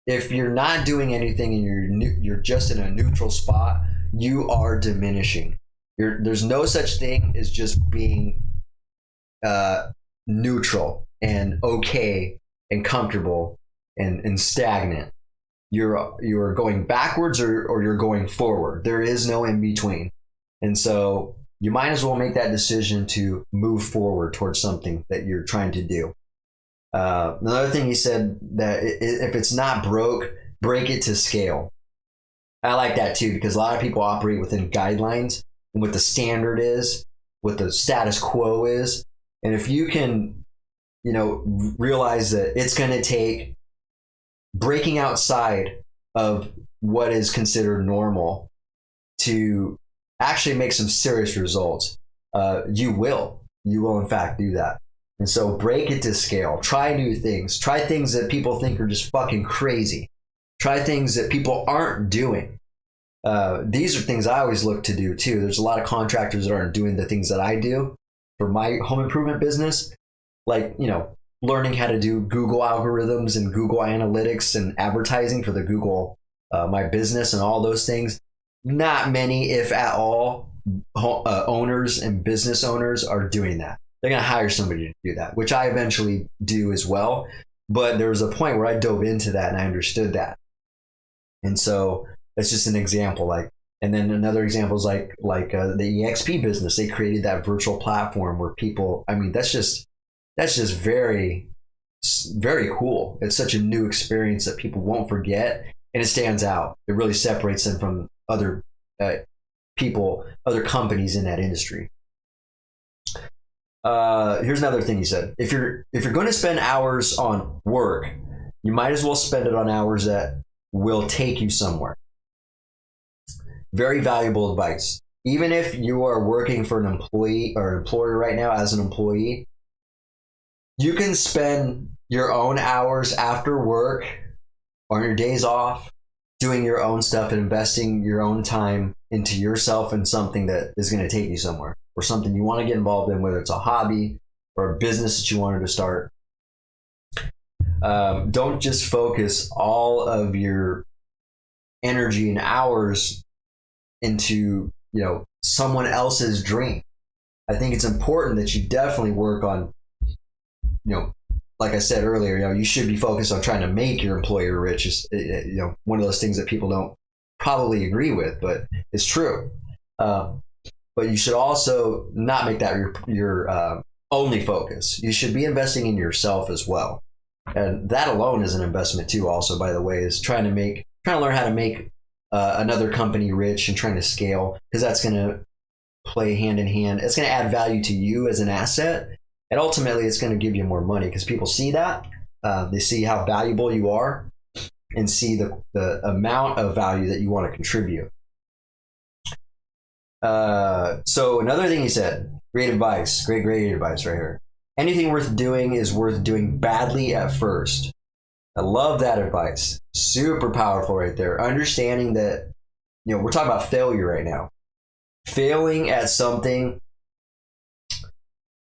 If you're not doing anything and you're just in a neutral spot, you are diminishing. There's no such thing as just being neutral and okay and comfortable and stagnant. You're going backwards or you're going forward. There is no in between. And so you might as well make that decision to move forward towards something that you're trying to do. Another thing he said, that if it's not broke, break it to scale. I like that too, because a lot of people operate within guidelines and what the standard is, what the status quo is. And if you can, you know, realize that it's going to take breaking outside of what is considered normal to actually make some serious results, you will in fact do that. And so break it to scale. Try new things. Try things that people think are just fucking crazy. Try things that people aren't doing. These are things I always look to do too. There's a lot of contractors that aren't doing the things that I do for my home improvement business. Like, you know, learning how to do Google algorithms and Google Analytics and advertising for the Google My Business and all those things. Not many, if at all, owners and business owners are doing that. They're going to hire somebody to do that, which I eventually do as well. But there was a point where I dove into that and I understood that. And so that's just an example. And then another example is like the EXP business. They created that virtual platform where people, I mean, that's just very, very cool. It's such a new experience that people won't forget, and it stands out. It really separates them from other people, other companies in that industry. Here's another thing he said. If you're going to spend hours on work, you might as well spend it on hours that will take you somewhere. Very valuable advice. Even if you are working for an employee or employer right now as an employee, you can spend your own hours after work or on your days off doing your own stuff and investing your own time into yourself and something that is going to take you somewhere, or something you want to get involved in, whether it's a hobby or a business that you wanted to start. Don't just focus all of your energy and hours into, you know, someone else's dream. I think it's important that you definitely work on, you know, like I said earlier, you know, you should be focused on trying to make your employer rich. Is, you know, one of those things that people don't probably agree with, but it's true. But you should also not make that your only focus. You should be investing in yourself as well. And that alone is an investment too, also, by the way, is trying to learn how to make another company rich and trying to scale, because that's going to play hand in hand. It's going to add value to you as an asset. And ultimately, it's going to give you more money because people see that. They see how valuable you are. and see the amount of value that you want to contribute. So another thing he said, great advice, great advice right here. Anything worth doing is worth doing badly at first. I love that advice. Super powerful right there. Understanding that, we're talking about failure right now. Failing at something.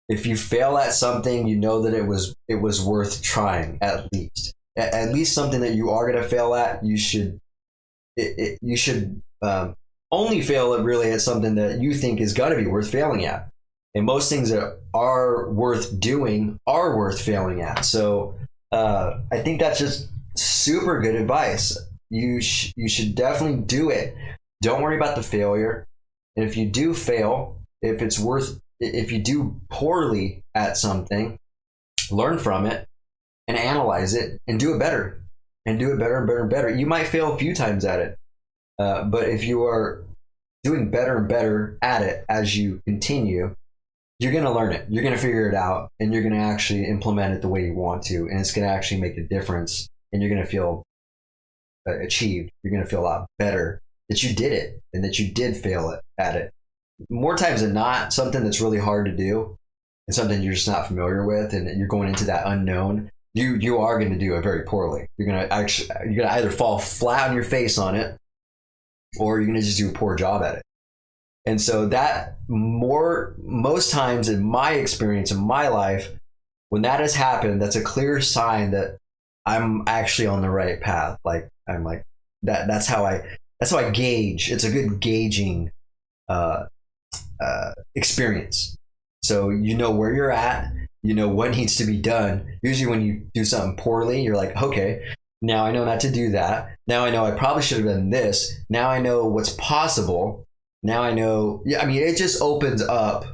If you fail at something, you know that it was worth trying at least. At least something that you are going to fail at. You should only fail at really at something that you think is going to be worth failing at. And most things that are worth doing are worth failing at. So I think that's just super good advice. You should definitely do it. Don't worry about the failure. And if you do fail, if you do poorly at something, learn from it and analyze it and do it better and do it better and better and better. You might fail a few times at it, but if you are doing better and better at it as you continue, you're going to learn it. You're going to figure it out, and you're going to actually implement it the way you want to, and it's going to actually make a difference, and you're going to feel achieved. You're going to feel a lot better that you did it and that you did fail at it. More times than not, something that's really hard to do and something you're just not familiar with, and you're going into that unknown, you are going to do it very poorly. You're going to either fall flat on your face on it, or you're going to just do a poor job at it. And so that most times in my experience in my life, when that has happened, that's a clear sign that I'm actually on the right path. Like I'm like that. That's how I gauge. It's a good gauging experience. So you know where you're at. You know what needs to be done. Usually when you do something poorly, you're like, okay, now I know not to do that. Now I know I probably should have done this. Now I know what's possible. Now I know, it just opens up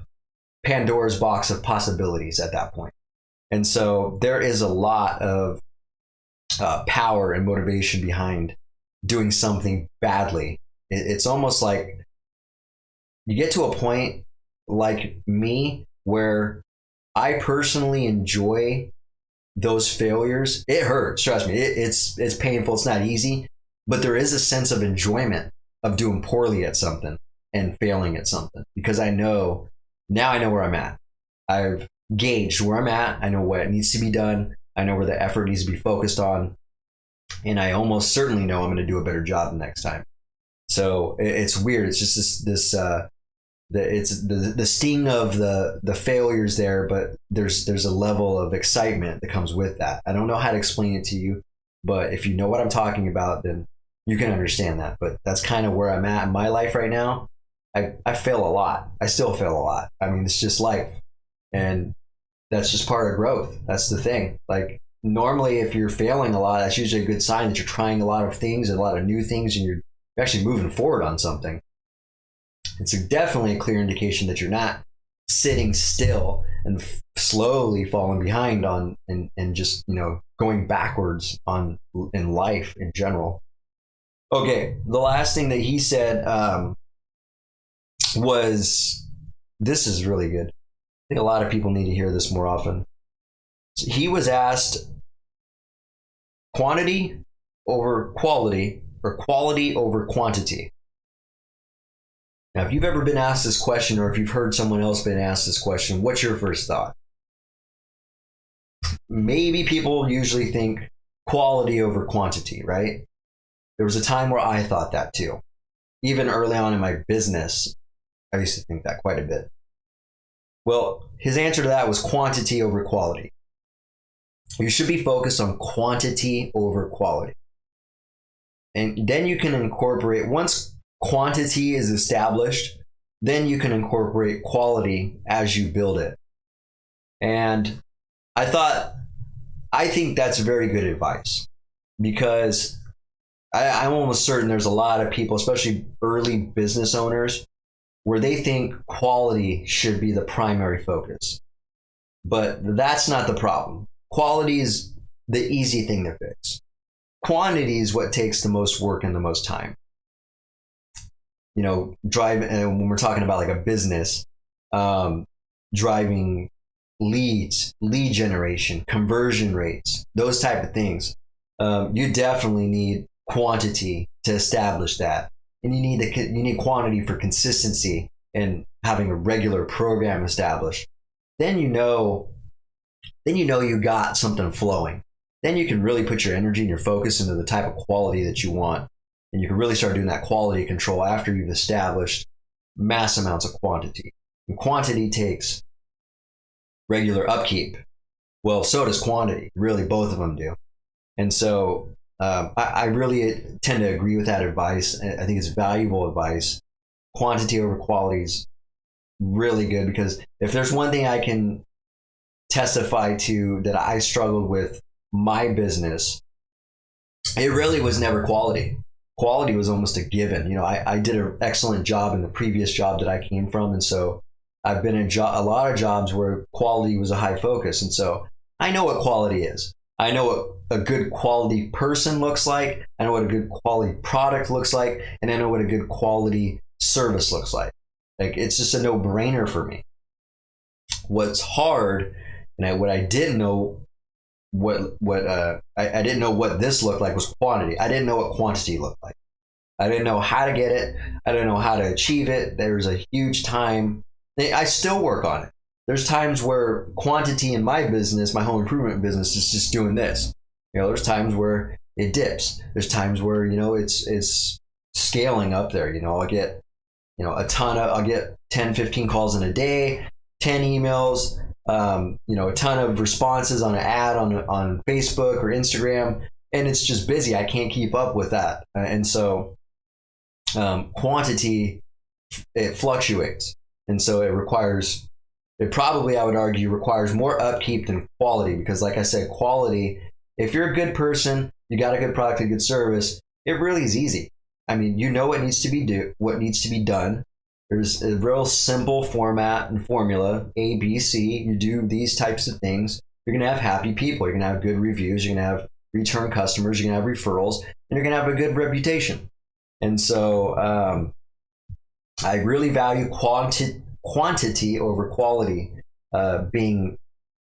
Pandora's box of possibilities at that point. And so there is a lot of power and motivation behind doing something badly. It's almost like you get to a point like me where I personally enjoy those failures. It hurts, trust me. It's painful. It's not easy, but there is a sense of enjoyment of doing poorly at something and failing at something, because I know where I'm at. I've gauged where I'm at. I know what needs to be done. I know where the effort needs to be focused on. And I almost certainly know I'm going to do a better job the next time. So it's weird. It's just the sting of the failures there, but there's a level of excitement that comes with that. I don't know how to explain it to you, but if you know what I'm talking about, then you can understand that. But that's kind of where I'm at in my life right now. I fail a lot. I still fail a lot. It's just life. And that's just part of growth. That's the thing. Like normally if you're failing a lot, that's usually a good sign that you're trying a lot of things, a lot of new things, and you're actually moving forward on something. It's definitely a clear indication that you're not sitting still and slowly falling behind on and just, going backwards in life in general. Okay, the last thing that he said was, this is really good. I think a lot of people need to hear this more often. He was asked quantity over quality or quality over quantity. Now, if you've ever been asked this question, or if you've heard someone else been asked this question, what's your first thought? Maybe people usually think quality over quantity, right? There was a time where I thought that too. Even early on in my business, I used to think that quite a bit. Well, his answer to that was quantity over quality. You should be focused on quantity over quality. And then you can incorporate, once quantity is established, then you can incorporate quality as you build it. And I think that's very good advice, because I'm almost certain there's a lot of people, especially early business owners, where they think quality should be the primary focus. But that's not the problem. Quality is the easy thing to fix. Quantity is what takes the most work and the most time. When we're talking about like a business, driving leads, lead generation, conversion rates, those type of things. you definitely need quantity to establish that, and you need quantity for consistency and having a regular program established. Then you know you got something flowing. Then you can really put your energy and your focus into the type of quality that you want, and you can really start doing that quality control after you've established mass amounts of quantity. And quantity takes regular upkeep. Well, so does quantity. Really, both of them do. And so I really tend to agree with that advice. I think it's valuable advice. Quantity over quality is really good, because if there's one thing I can testify to that I struggled with my business, it really was never quality. Quality was almost a given. I did an excellent job in the previous job that I came from, and so I've been in a lot of jobs where quality was a high focus, and so I know what quality is. I know what a good quality person looks like. I know what a good quality product looks like, and I know what a good quality service looks like. Like, it's just a no-brainer for me. What's hard, and what I didn't know, I didn't know what this looked like, was quantity. I didn't know what quantity looked like. I didn't know how to get it. I didn't know how to achieve it. There's a huge time. I still work on it. There's times where quantity in my business, my home improvement business, is just doing this. There's times where it dips. There's times where, it's scaling up there. I'll get, I'll get 10, 15 calls in a day, 10 emails, a ton of responses on an ad on Facebook or Instagram, and it's just busy. I can't keep up with that. And so quantity, it fluctuates. And so it probably, I would argue, requires more upkeep than quality, because like I said, quality, if you're a good person, you got a good product, a good service, it really is easy. I mean, what needs to be done. There's a real simple format and formula, A, B, C. You do these types of things. You're going to have happy people. You're going to have good reviews. You're going to have return customers. You're going to have referrals. And you're going to have a good reputation. And so I really value quantity over quality, being,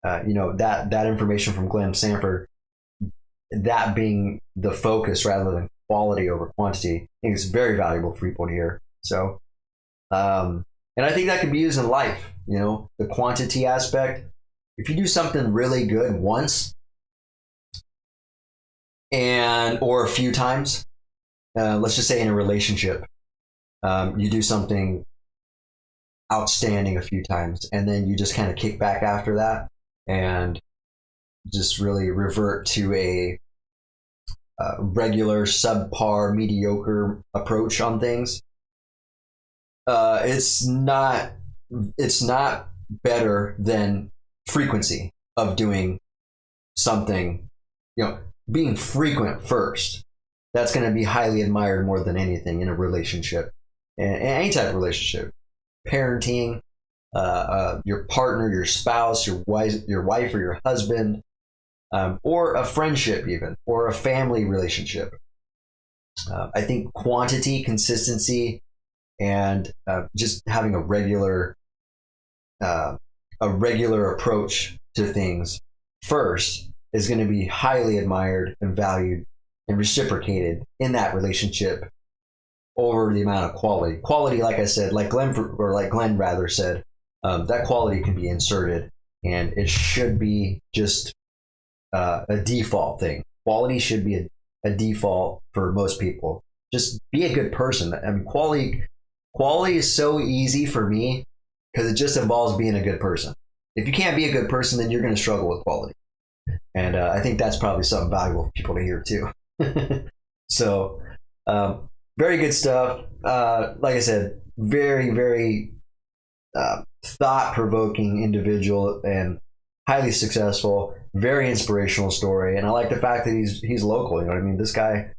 that information from Glenn Sanford, that being the focus rather than quality over quantity. I think it's very valuable for people to hear. So, and I think that can be used in life, the quantity aspect. If you do something really good once or a few times, let's just say in a relationship, you do something outstanding a few times, and then you just kind of kick back after that and just really revert to a regular, subpar, mediocre approach on things. It's not better than frequency of doing something, being frequent first. That's going to be highly admired more than anything in a relationship, and any type of relationship. Parenting, your partner, your spouse, your wife or your husband, or a friendship even, or a family relationship. I think quantity, consistency, and just having a regular approach to things first is going to be highly admired and valued and reciprocated in that relationship over the amount of quality. Quality, like I said, like Glenn rather said, that quality can be inserted, and it should be just a default thing. Quality should be a default for most people. Just be a good person. I mean, quality is so easy for me because it just involves being a good person. If you can't be a good person, then you're going to struggle with quality. And I think that's probably something valuable for people to hear too. So, very good stuff. Like I said, very, very thought-provoking individual and highly successful, very inspirational story. And I like the fact that he's local. You know what I mean? This guy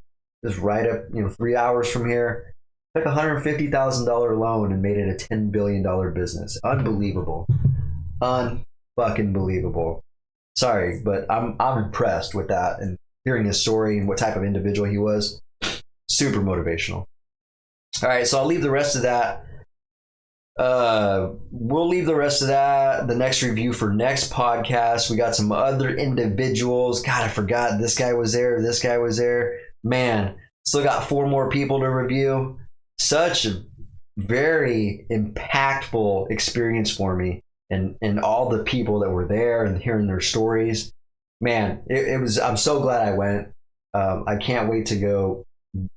is right up, 3 hours from here. Took a $150,000 loan and made it a $10 billion business. Unbelievable. Unfucking believable. Sorry, but I'm impressed with that, and hearing his story and what type of individual he was. Super motivational. All right, so I'll leave the rest of that We'll leave the rest of the next review for next podcast. We got some other individuals. God, I forgot this guy was there. This guy was there. Man, still got 4 more people to review. Such a very impactful experience for me, and all the people that were there and hearing their stories. Man, it was. I'm so glad I went. I can't wait to go.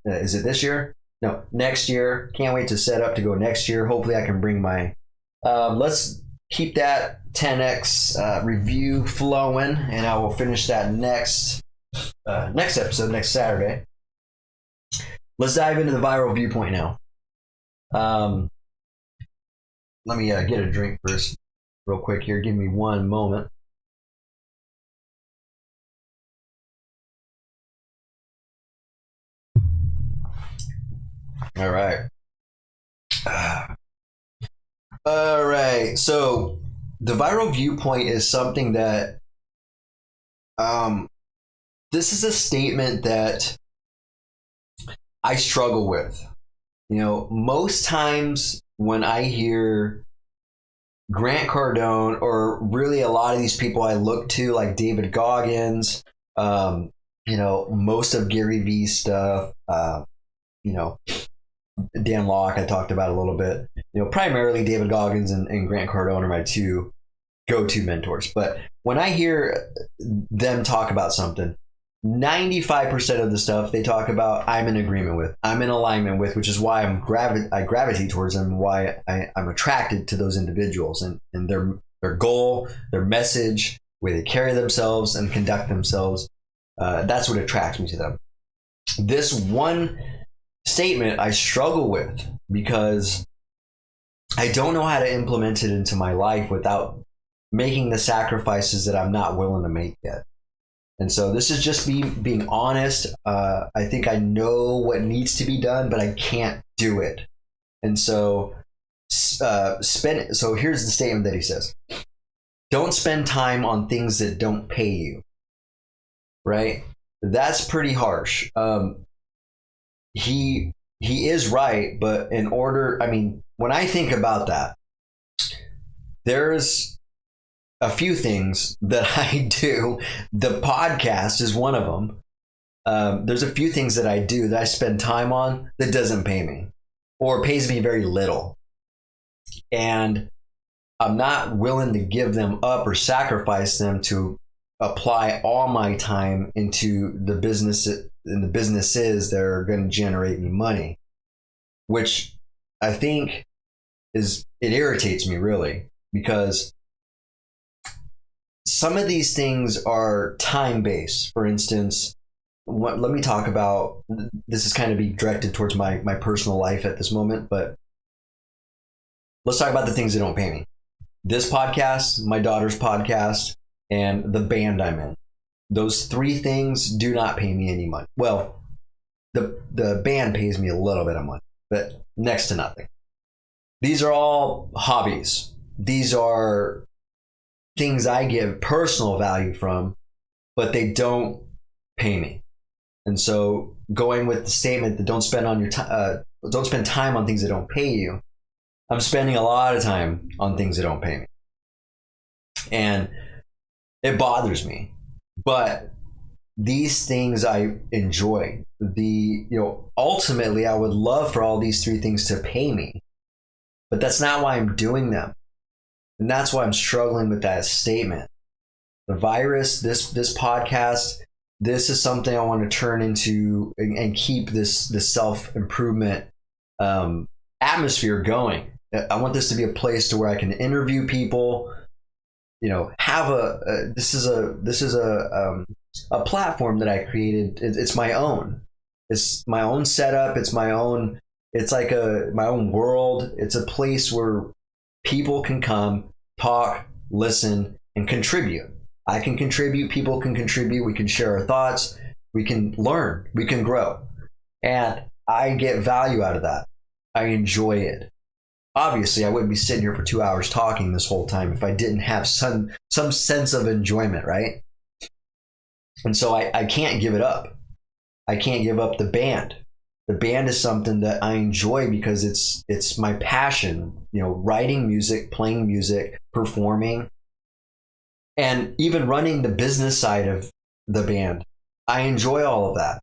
Is it this year? No, next year. Can't wait to set up to go next year. Hopefully I can bring my, let's keep that 10X review flowing, and I will finish that next episode, next Saturday. Let's dive into the viral viewpoint now. Let me get a drink first real quick here. Give me one moment. All right. All right. So the viral viewpoint is something that this is a statement that I struggle with. You know, most times when I hear Grant Cardone, or really a lot of these people I look to, like David Goggins, you know, most of Gary Vee's stuff, you know, Dan Locke, I talked about a little bit. You know, primarily David Goggins and Grant Cardone are my 2 go-to mentors. But when I hear them talk about something, 95% of the stuff they talk about, I'm in agreement with, I'm in alignment with, which is why I gravitate towards them, why I'm attracted to those individuals and their goal, their message, the way they carry themselves and conduct themselves. That's what attracts me to them. This one statement I struggle with because I don't know how to implement it into my life without making the sacrifices that I'm not willing to make yet. And so this is just me being honest. I think I know what needs to be done, but I can't do it. And so so here's the statement that he says: don't spend time on things that don't pay you. Right? That's pretty harsh. He is right, but when I think about that, there's a few things that I do. The podcast is one of them. There's a few things that I do that I spend time on that doesn't pay me, or pays me very little. And I'm not willing to give them up or sacrifice them to apply all my time into the businesses that are going to generate me money, which I think it irritates me really, because some of these things are time-based. For instance, let me talk about, this is kind of be directed towards my personal life at this moment, but let's talk about the things that don't pay me. This podcast, my daughter's podcast, and the band I'm in. Those 3 things do not pay me any money. Well, the band pays me a little bit of money, but next to nothing. These are all hobbies. These are things I give personal value from, but they don't pay me. And so going with the statement that don't spend time on things that don't pay you, I'm spending a lot of time on things that don't pay me. And it bothers me. But these things I enjoy. Ultimately I would love for all these 3 things to pay me, but that's not why I'm doing them. And that's why I'm struggling with that statement. The virus, this podcast, this is something I want to turn into and keep this self-improvement atmosphere going. I want this to be a place to where I can interview people, have this is a platform that I created. It's my own. It's my own setup. It's my own. It's like my own world. It's a place where people can come, talk, listen, and contribute. I can contribute. People can contribute. We can share our thoughts. We can learn. We can grow. And I get value out of that. I enjoy it. Obviously, I wouldn't be sitting here for 2 hours talking this whole time if I didn't have some sense of enjoyment, right? And so I can't give it up. I can't give up the band. The band is something that I enjoy because it's my passion, writing music, playing music, performing, and even running the business side of the band. I enjoy all of that.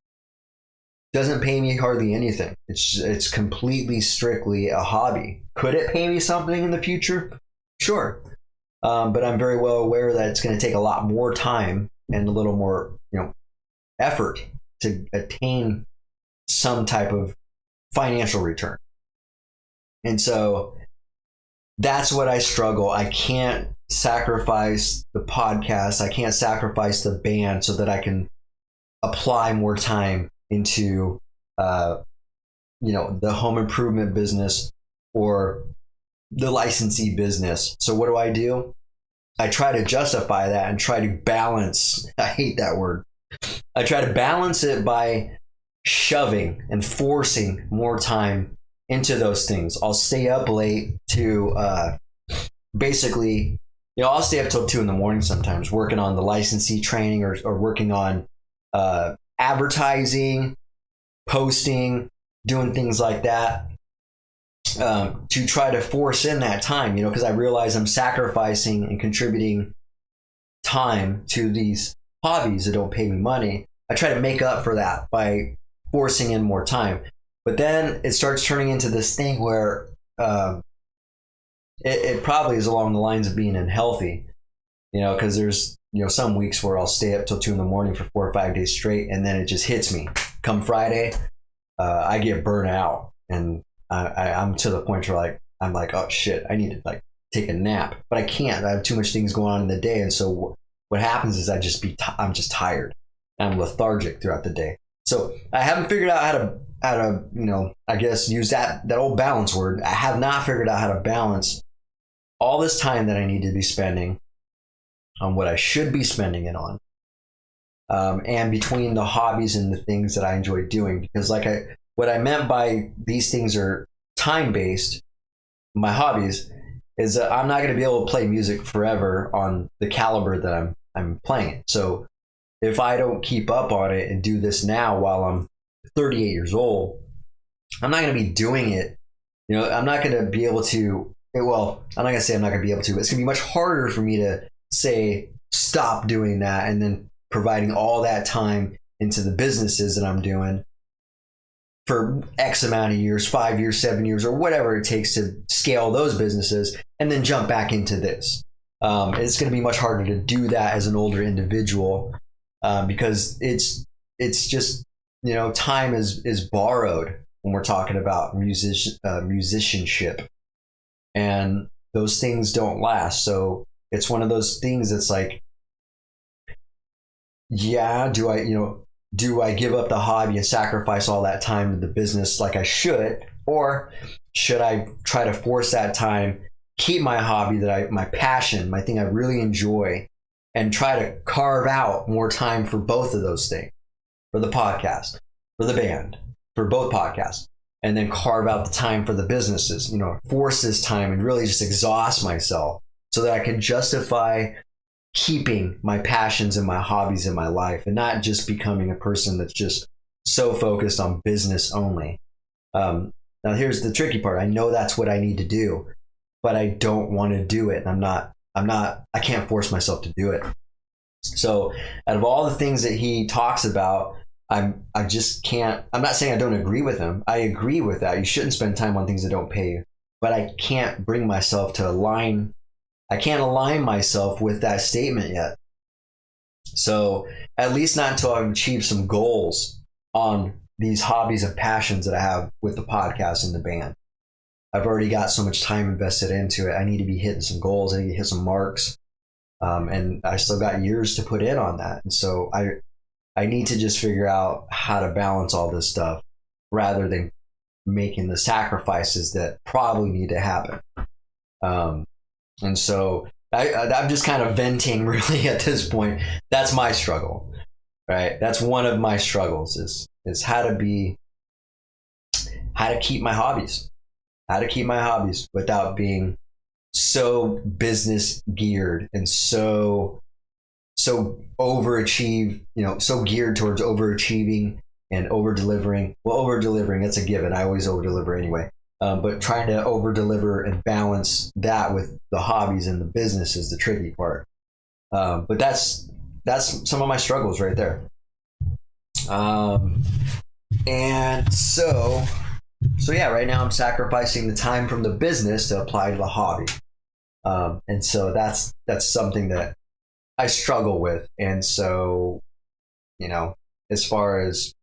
Doesn't pay me hardly anything. It's completely strictly a hobby. Could it pay me something in the future? Sure. But I'm very well aware that it's going to take a lot more time and a little more, effort to attain some type of financial return. And so that's what I struggle. I can't sacrifice the podcast. I can't sacrifice the band so that I can apply more time into, the home improvement business or the licensee business. So what do? I try to justify that and try to balance. I hate that word. I try to balance it by shoving and forcing more time into those things. I'll stay up late to basically, I'll stay up till 2 a.m. sometimes working on the licensee training or working on advertising, posting, doing things like that. To try to force in that time, because I realize I'm sacrificing and contributing time to these hobbies that don't pay me money. I try to make up for that by forcing in more time. But then it starts turning into this thing where it probably is along the lines of being unhealthy, because there's, some weeks where I'll stay up till 2 a.m. for 4 or 5 days straight. And then it just hits me. Come Friday, I get burnt out. And I'm to the point where I'm like, oh shit, I need to take a nap, but I can't. I have too much things going on in the day, and so what happens is I'm just tired. I'm lethargic throughout the day. So I haven't figured out how to I guess use that old balance word. I have not figured out how to balance all this time that I need to be spending on what I should be spending it on, and between the hobbies and the things that I enjoy doing, because what I meant by these things are time-based, my hobbies, is that I'm not going to be able to play music forever on the caliber that I'm playing it. So if I don't keep up on it and do this now while I'm 38 years old, I'm not going to be doing it. I'm not going to be able to, well, I'm not going to say I'm not going to be able to, but it's going to be much harder for me to say, stop doing that and then providing all that time into the businesses that I'm doing for X amount of years, 5 years, 7 years, or whatever it takes to scale those businesses and then jump back into this. It's going to be much harder to do that as an older individual because it's just, time is borrowed when we're talking about musicianship, and those things don't last. So it's one of those things that's like, yeah, do I give up the hobby and sacrifice all that time to the business like I should? Or should I try to force that time, keep my hobby my passion, my thing I really enjoy, and try to carve out more time for both of those things, for the podcast, for the band, for both podcasts, and then carve out the time for the businesses, force this time and really just exhaust myself so that I can justify keeping my passions and my hobbies in my life and not just becoming a person that's just so focused on business only. Now here's the tricky part. I know that's what I need to do, but I don't want to do it. I can't force myself to do it. So out of all the things that he talks about, I just can't. I'm not saying I don't agree with him. I agree with that. You shouldn't spend time on things that don't pay you, but I can't bring myself to align. I can't align myself with that statement yet. So at least not until I've achieved some goals on these hobbies and passions that I have with the podcast and the band. I've already got so much time invested into it. I need to be hitting some goals. I need to hit some marks. And I still got years to put in on that. And so I need to just figure out how to balance all this stuff rather than making the sacrifices that probably need to happen. And so I'm just kind of venting really at this point. That's my struggle, right? That's one of my struggles is how to keep my hobbies without being so business geared and so overachieve, so geared towards overachieving and over delivering. Well, over delivering, it's a given. I always over deliver anyway. But trying to over deliver and balance that with the hobbies and the business is the tricky part. But that's some of my struggles right there. And so yeah, right now I'm sacrificing the time from the business to apply to the hobby. And so that's something that I struggle with. And so, as far as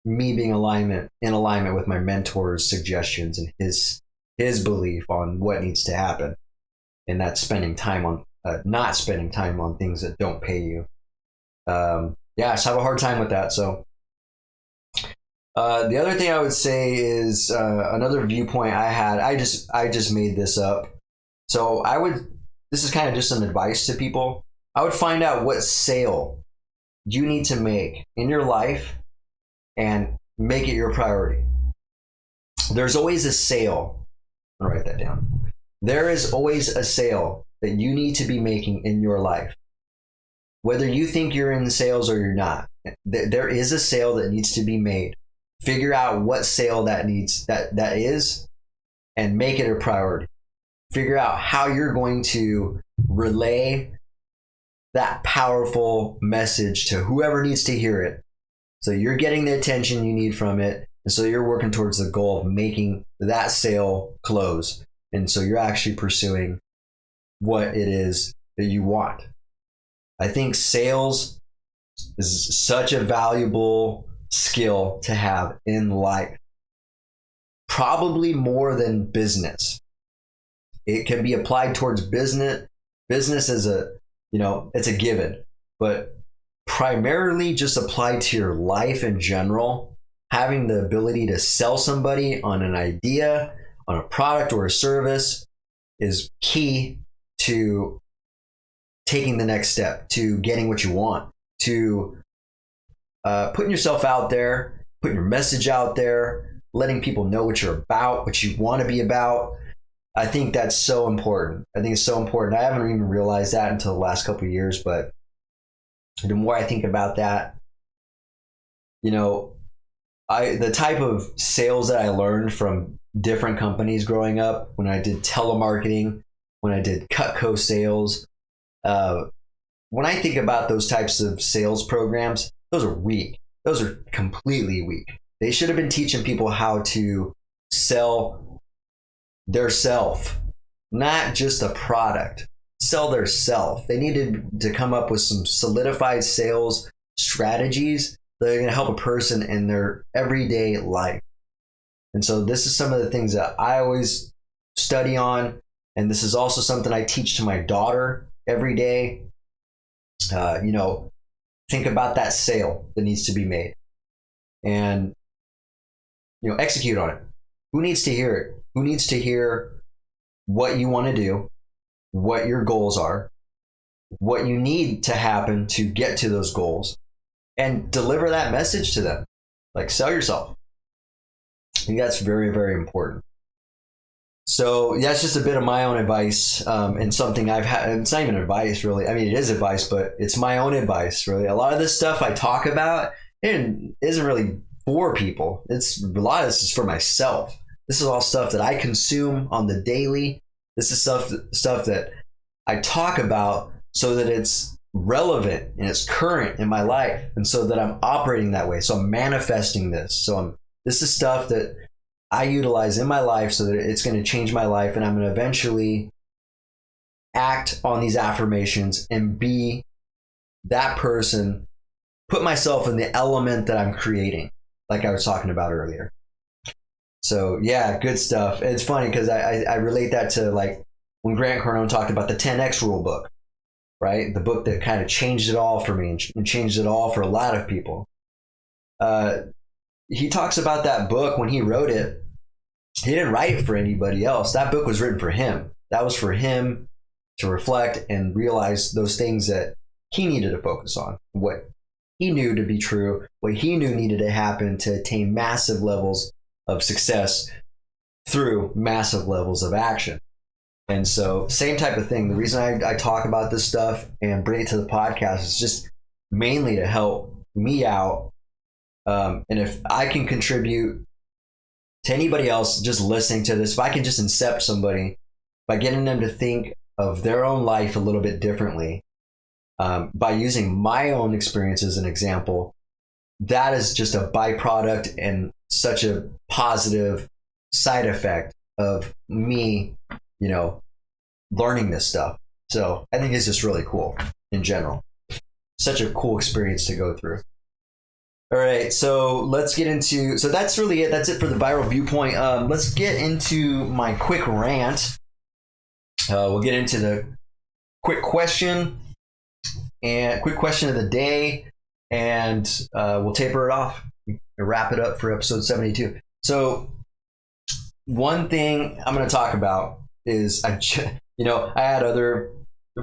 me being in alignment with my mentor's suggestions and his belief on what needs to happen, and that's spending time on not spending time on things that don't pay you. I just have a hard time with that. So the other thing I would say is another viewpoint I had. I just made this up. So this is kind of just some advice to people. I would find out what sale you need to make in your life and make it your priority. There's always a sale. I'll write that down. There is always a sale that you need to be making in your life. Whether you think you're in sales or you're not, there is a sale that needs to be made. Figure out what sale that is and make it a priority. Figure out how you're going to relay that powerful message to whoever needs to hear it. So you're getting the attention you need from it. And so you're working towards the goal of making that sale close. And so you're actually pursuing what it is that you want. I think sales is such a valuable skill to have in life. Probably more than business. It can be applied towards business. Business is it's a given, but primarily just applied to your life in general. Having the ability to sell somebody on an idea, on a product or a service is key to taking the next step, to getting what you want, to putting yourself out there, putting your message out there, letting people know what you're about, what you want to be about. I think that's so important. I think it's so important. I haven't even realized that until the last couple of years, but the more I think about that, the type of sales that I learned from different companies growing up, when I did telemarketing, when I did Cutco sales, when I think about those types of sales programs, those are weak. Those are completely weak. They should have been teaching people how to sell their self, not just a product. Sell their self. They needed to come up with some solidified sales strategies that are going to help a person in their everyday life. And so this is some of the things that I always study on. And this is also something I teach to my daughter every day. Think about that sale that needs to be made and, execute on it. Who needs to hear it? Who needs to hear what you want to do, what your goals are, what you need to happen to get to those goals, and deliver that message to them. Like, sell yourself. I think that's very, very important. So that's just a bit of my own advice, and something I've had. It's not even advice, really. I mean, it is advice, but it's my own advice, really. A lot of this stuff I talk about isn't really for people. A lot of this is for myself. This is all stuff that I consume on the daily. This is stuff that I talk about so that it's relevant and it's current in my life, and so that I'm operating that way. So I'm manifesting this. This is stuff that I utilize in my life so that it's going to change my life, and I'm going to eventually act on these affirmations and be that person, put myself in the element that I'm creating, like I was talking about earlier. So yeah, good stuff. It's funny because I relate that to like when Grant Cardone talked about the 10X rule book, right? The book that kind of changed it all for me and changed it all for a lot of people. He talks about that book when he wrote it. He didn't write it for anybody else. That book was written for him. That was for him to reflect and realize those things that he needed to focus on, what he knew to be true, what he knew needed to happen to attain massive levels of success through massive levels of action. And so same type of thing. The reason I talk about this stuff and bring it to the podcast is just mainly to help me out And if I can contribute to anybody else just listening to this, if I can just incept somebody by getting them to think of their own life a little bit differently, by using my own experience as an example, that is just a byproduct and such a positive side effect of me, learning this stuff. So I think it's just really cool in general. Such a cool experience to go through. All right, so let's get into, so that's really it. That's it for the viral viewpoint. Let's get into my quick rant. We'll get into the quick question of the day, and we'll taper it off and wrap it up for episode 72. So one thing I'm going to talk about is, I had other,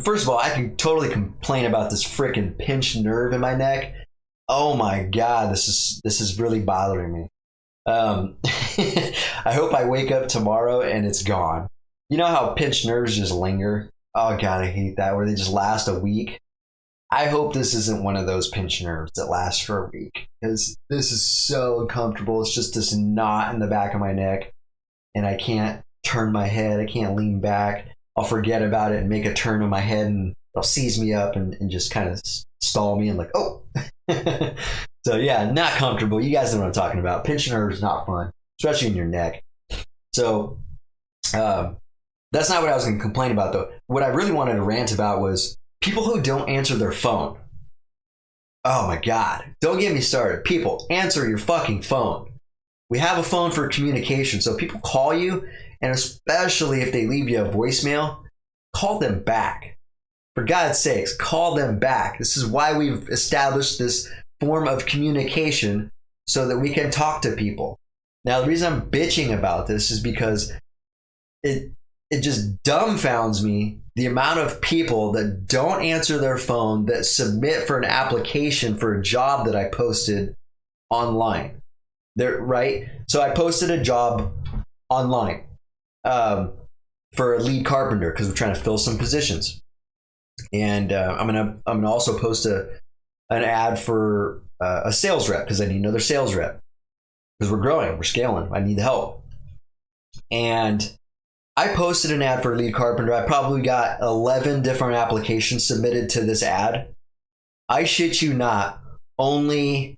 first of all, I can totally complain about this freaking pinched nerve in my neck. Oh my God, this is really bothering me. I hope I wake up tomorrow and it's gone. You know how pinched nerves just linger? Oh God, I hate that, where they just last a week. I hope this isn't one of those pinched nerves that lasts for a week, because this is so uncomfortable. It's just this knot in the back of my neck, and I can't turn my head. I can't lean back. I'll forget about it and make a turn on my head, and it'll seize me up and just kind of stall me and like, oh. So yeah, not comfortable. You guys know what I'm talking about. Pinched nerves, not fun, especially in your neck. So that's not what I was going to complain about, though. What I really wanted to rant about was people who don't answer their phone. Oh my God, don't get me started. People, answer your fucking phone. We have a phone for communication, so people call you, and especially if they leave you a voicemail, call them back. For God's sakes, call them back. This is why we've established this form of communication, so that we can talk to people. Now, the reason I'm bitching about this is because it just dumbfounds me, the amount of people that don't answer their phone, that submit for an application for a job that I posted online. Right? So I posted a job online for a lead carpenter, because we're trying to fill some positions. And I'm gonna also post an ad for a sales rep, because I need another sales rep, because we're growing, we're scaling. I need the help. And I posted an ad for a lead carpenter. I probably got 11 different applications submitted to this ad. I shit you not, I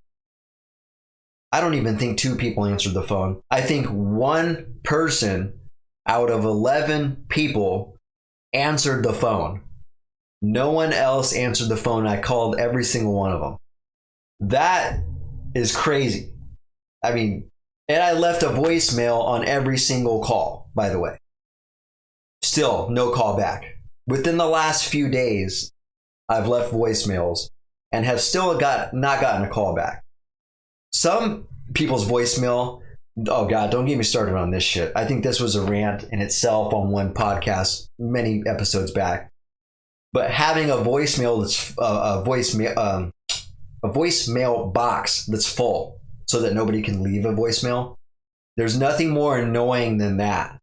don't even think 2 people answered the phone. I think 1 person out of 11 people answered the phone. No one else answered the phone. I called every single one of them. That is crazy. I mean, and I left a voicemail on every single call, by the way. Still, no call back. Within the last few days, I've left voicemails and have still not gotten a call back. Some people's voicemail, oh God, don't get me started on this shit. I think this was a rant in itself on one podcast many episodes back. But having a voicemail that's a voicemail box that's full, so that nobody can leave a voicemail, there's nothing more annoying than that.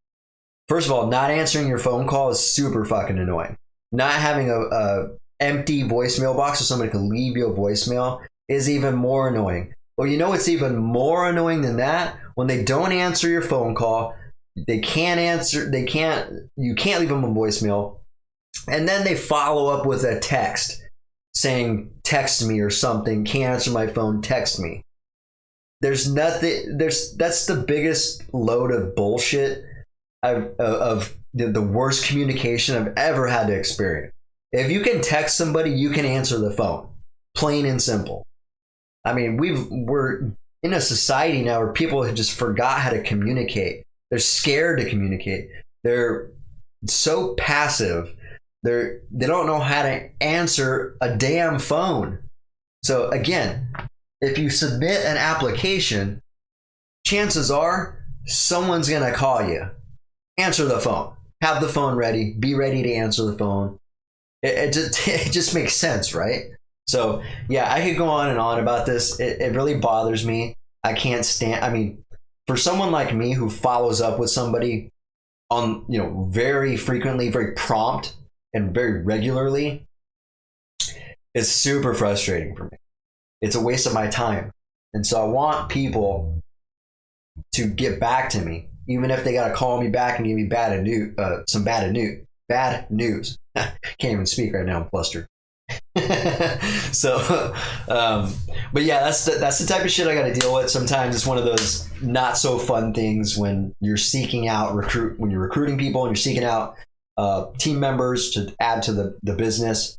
First of all, not answering your phone call is super fucking annoying. Not having a empty voicemail box so somebody can leave you a voicemail is even more annoying. Well, you know what's even more annoying than that? When they don't answer your phone call, you can't leave them a voicemail, and then they follow up with a text saying, text me or something, can't answer my phone, text me. That's the biggest load of bullshit of the worst communication I've ever had to experience. If you can text somebody, you can answer the phone. Plain and simple. I mean, we're in a society now where people have just forgot how to communicate. They're scared to communicate. They're so passive. They don't know how to answer a damn phone. So again, if you submit an application, chances are someone's going to call you. Answer the phone. Have the phone ready. Be ready to answer the phone. It just makes sense, right? So yeah, I could go on and on about this. It really bothers me. I can't stand, I mean, for someone like me who follows up with somebody on, very frequently, very prompt and very regularly, it's super frustrating for me. It's a waste of my time. And so I want people to get back to me, even if they got to call me back and give me some bad news. Can't even speak right now. I'm flustered. So, but yeah, that's the type of shit I got to deal with. Sometimes it's one of those not so fun things when you're seeking out when you're recruiting people and you're seeking out team members to add to the business.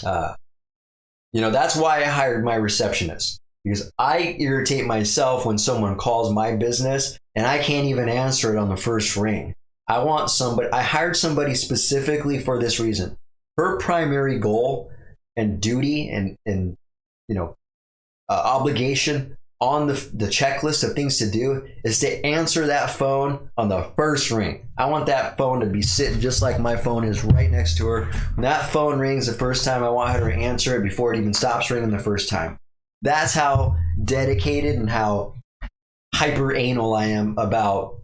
That's why I hired my receptionist, because I irritate myself when someone calls my business and I can't even answer it on the first ring. I hired somebody specifically for this reason. Her primary goal and duty and obligation on the checklist of things to do is to answer that phone on the first ring. I want that phone to be sitting just like my phone is right next to her. When that phone rings the first time, I want her to answer it before it even stops ringing the first time. That's how dedicated and how hyper anal I am about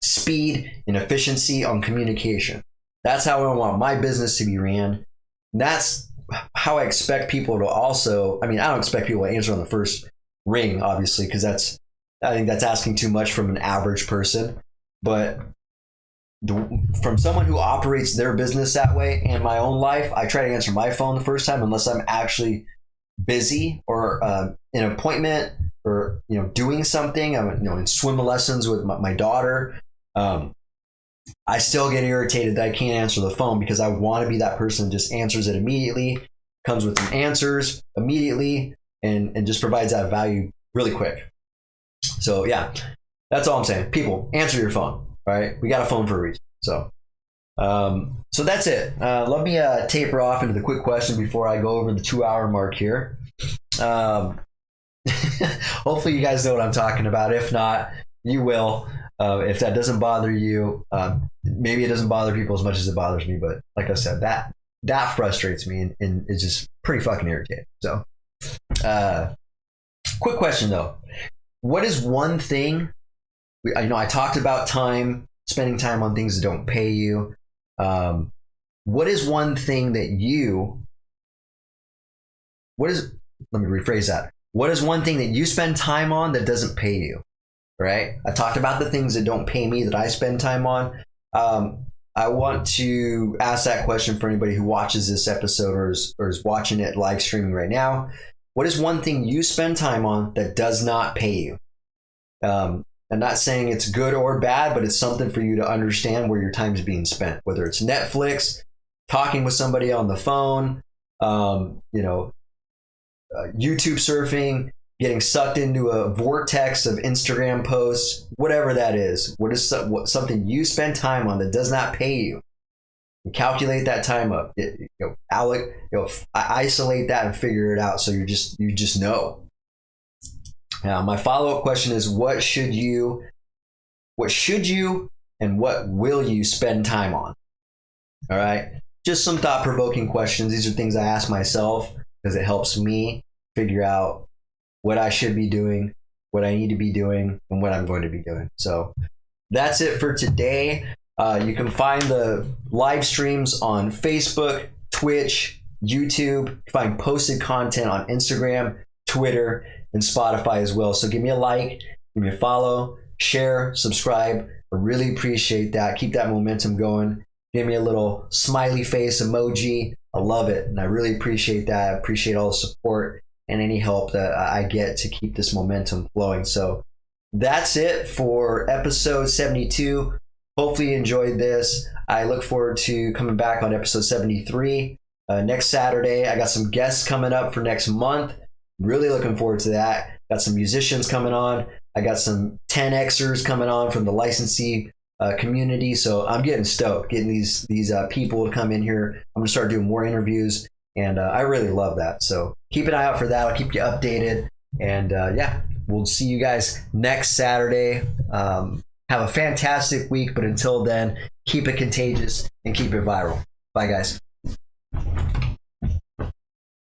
speed and efficiency on communication. That's how I want my business to be ran. That's how I expect people to also, I don't expect people to answer on the first ring, obviously, because I think that's asking too much from an average person. But from someone who operates their business that way, in my own life, I try to answer my phone the first time unless I'm actually busy or in an appointment or doing something. I'm in swim lessons with my daughter. I still get irritated that I can't answer the phone because I want to be that person that just answers it immediately, comes with some answers immediately, and just provides that value really quick. So yeah, that's all I'm saying. People, answer your phone. All right, we got a phone for a reason. So that's it. Let me taper off into the quick question before I go over the 2-hour mark here. Hopefully you guys know what I'm talking about. If not, you will. If that doesn't bother you, maybe it doesn't bother people as much as it bothers me. But like I said, that frustrates me and it's just pretty fucking irritating. So, quick question though. What is one thing, I talked about spending time on things that don't pay you. What is one thing that let me rephrase that. What is one thing that you spend time on that doesn't pay you? Right? I talked about the things that don't pay me that I spend time on. I want to ask that question for anybody who watches this episode or is watching it live streaming right now. What is one thing you spend time on that does not pay you? I'm not saying it's good or bad, but it's something for you to understand where your time is being spent, whether it's Netflix, talking with somebody on the phone, YouTube surfing, getting sucked into a vortex of Instagram posts, whatever that is. What is something you spend time on that does not pay you? Calculate that time up. Isolate that and figure it out so you just know. Now, my follow-up question is, what should you and what will you spend time on? All right. Just some thought-provoking questions. These are things I ask myself because it helps me figure out what I should be doing, what I need to be doing, and what I'm going to be doing. So that's it for today. You can find the live streams on Facebook, Twitch, YouTube. You can find posted content on Instagram, Twitter, and Spotify as well. So give me a like, give me a follow, share, subscribe. I really appreciate that. Keep that momentum going. Give me a little smiley face emoji. I love it, and I really appreciate that. I appreciate all the support and any help that I get to keep this momentum flowing. So that's it for episode 72. Hopefully you enjoyed this. I look forward to coming back on episode 73 next Saturday. I got some guests coming up for next month. Really looking forward to that. Got some musicians coming on. I got some 10Xers coming on from the licensee community. So I'm getting stoked getting these people to come in here. I'm going to start doing more interviews. And I really love that. So keep an eye out for that. I'll keep you updated. And we'll see you guys next Saturday. Have a fantastic week. But until then, keep it contagious and keep it viral. Bye, guys.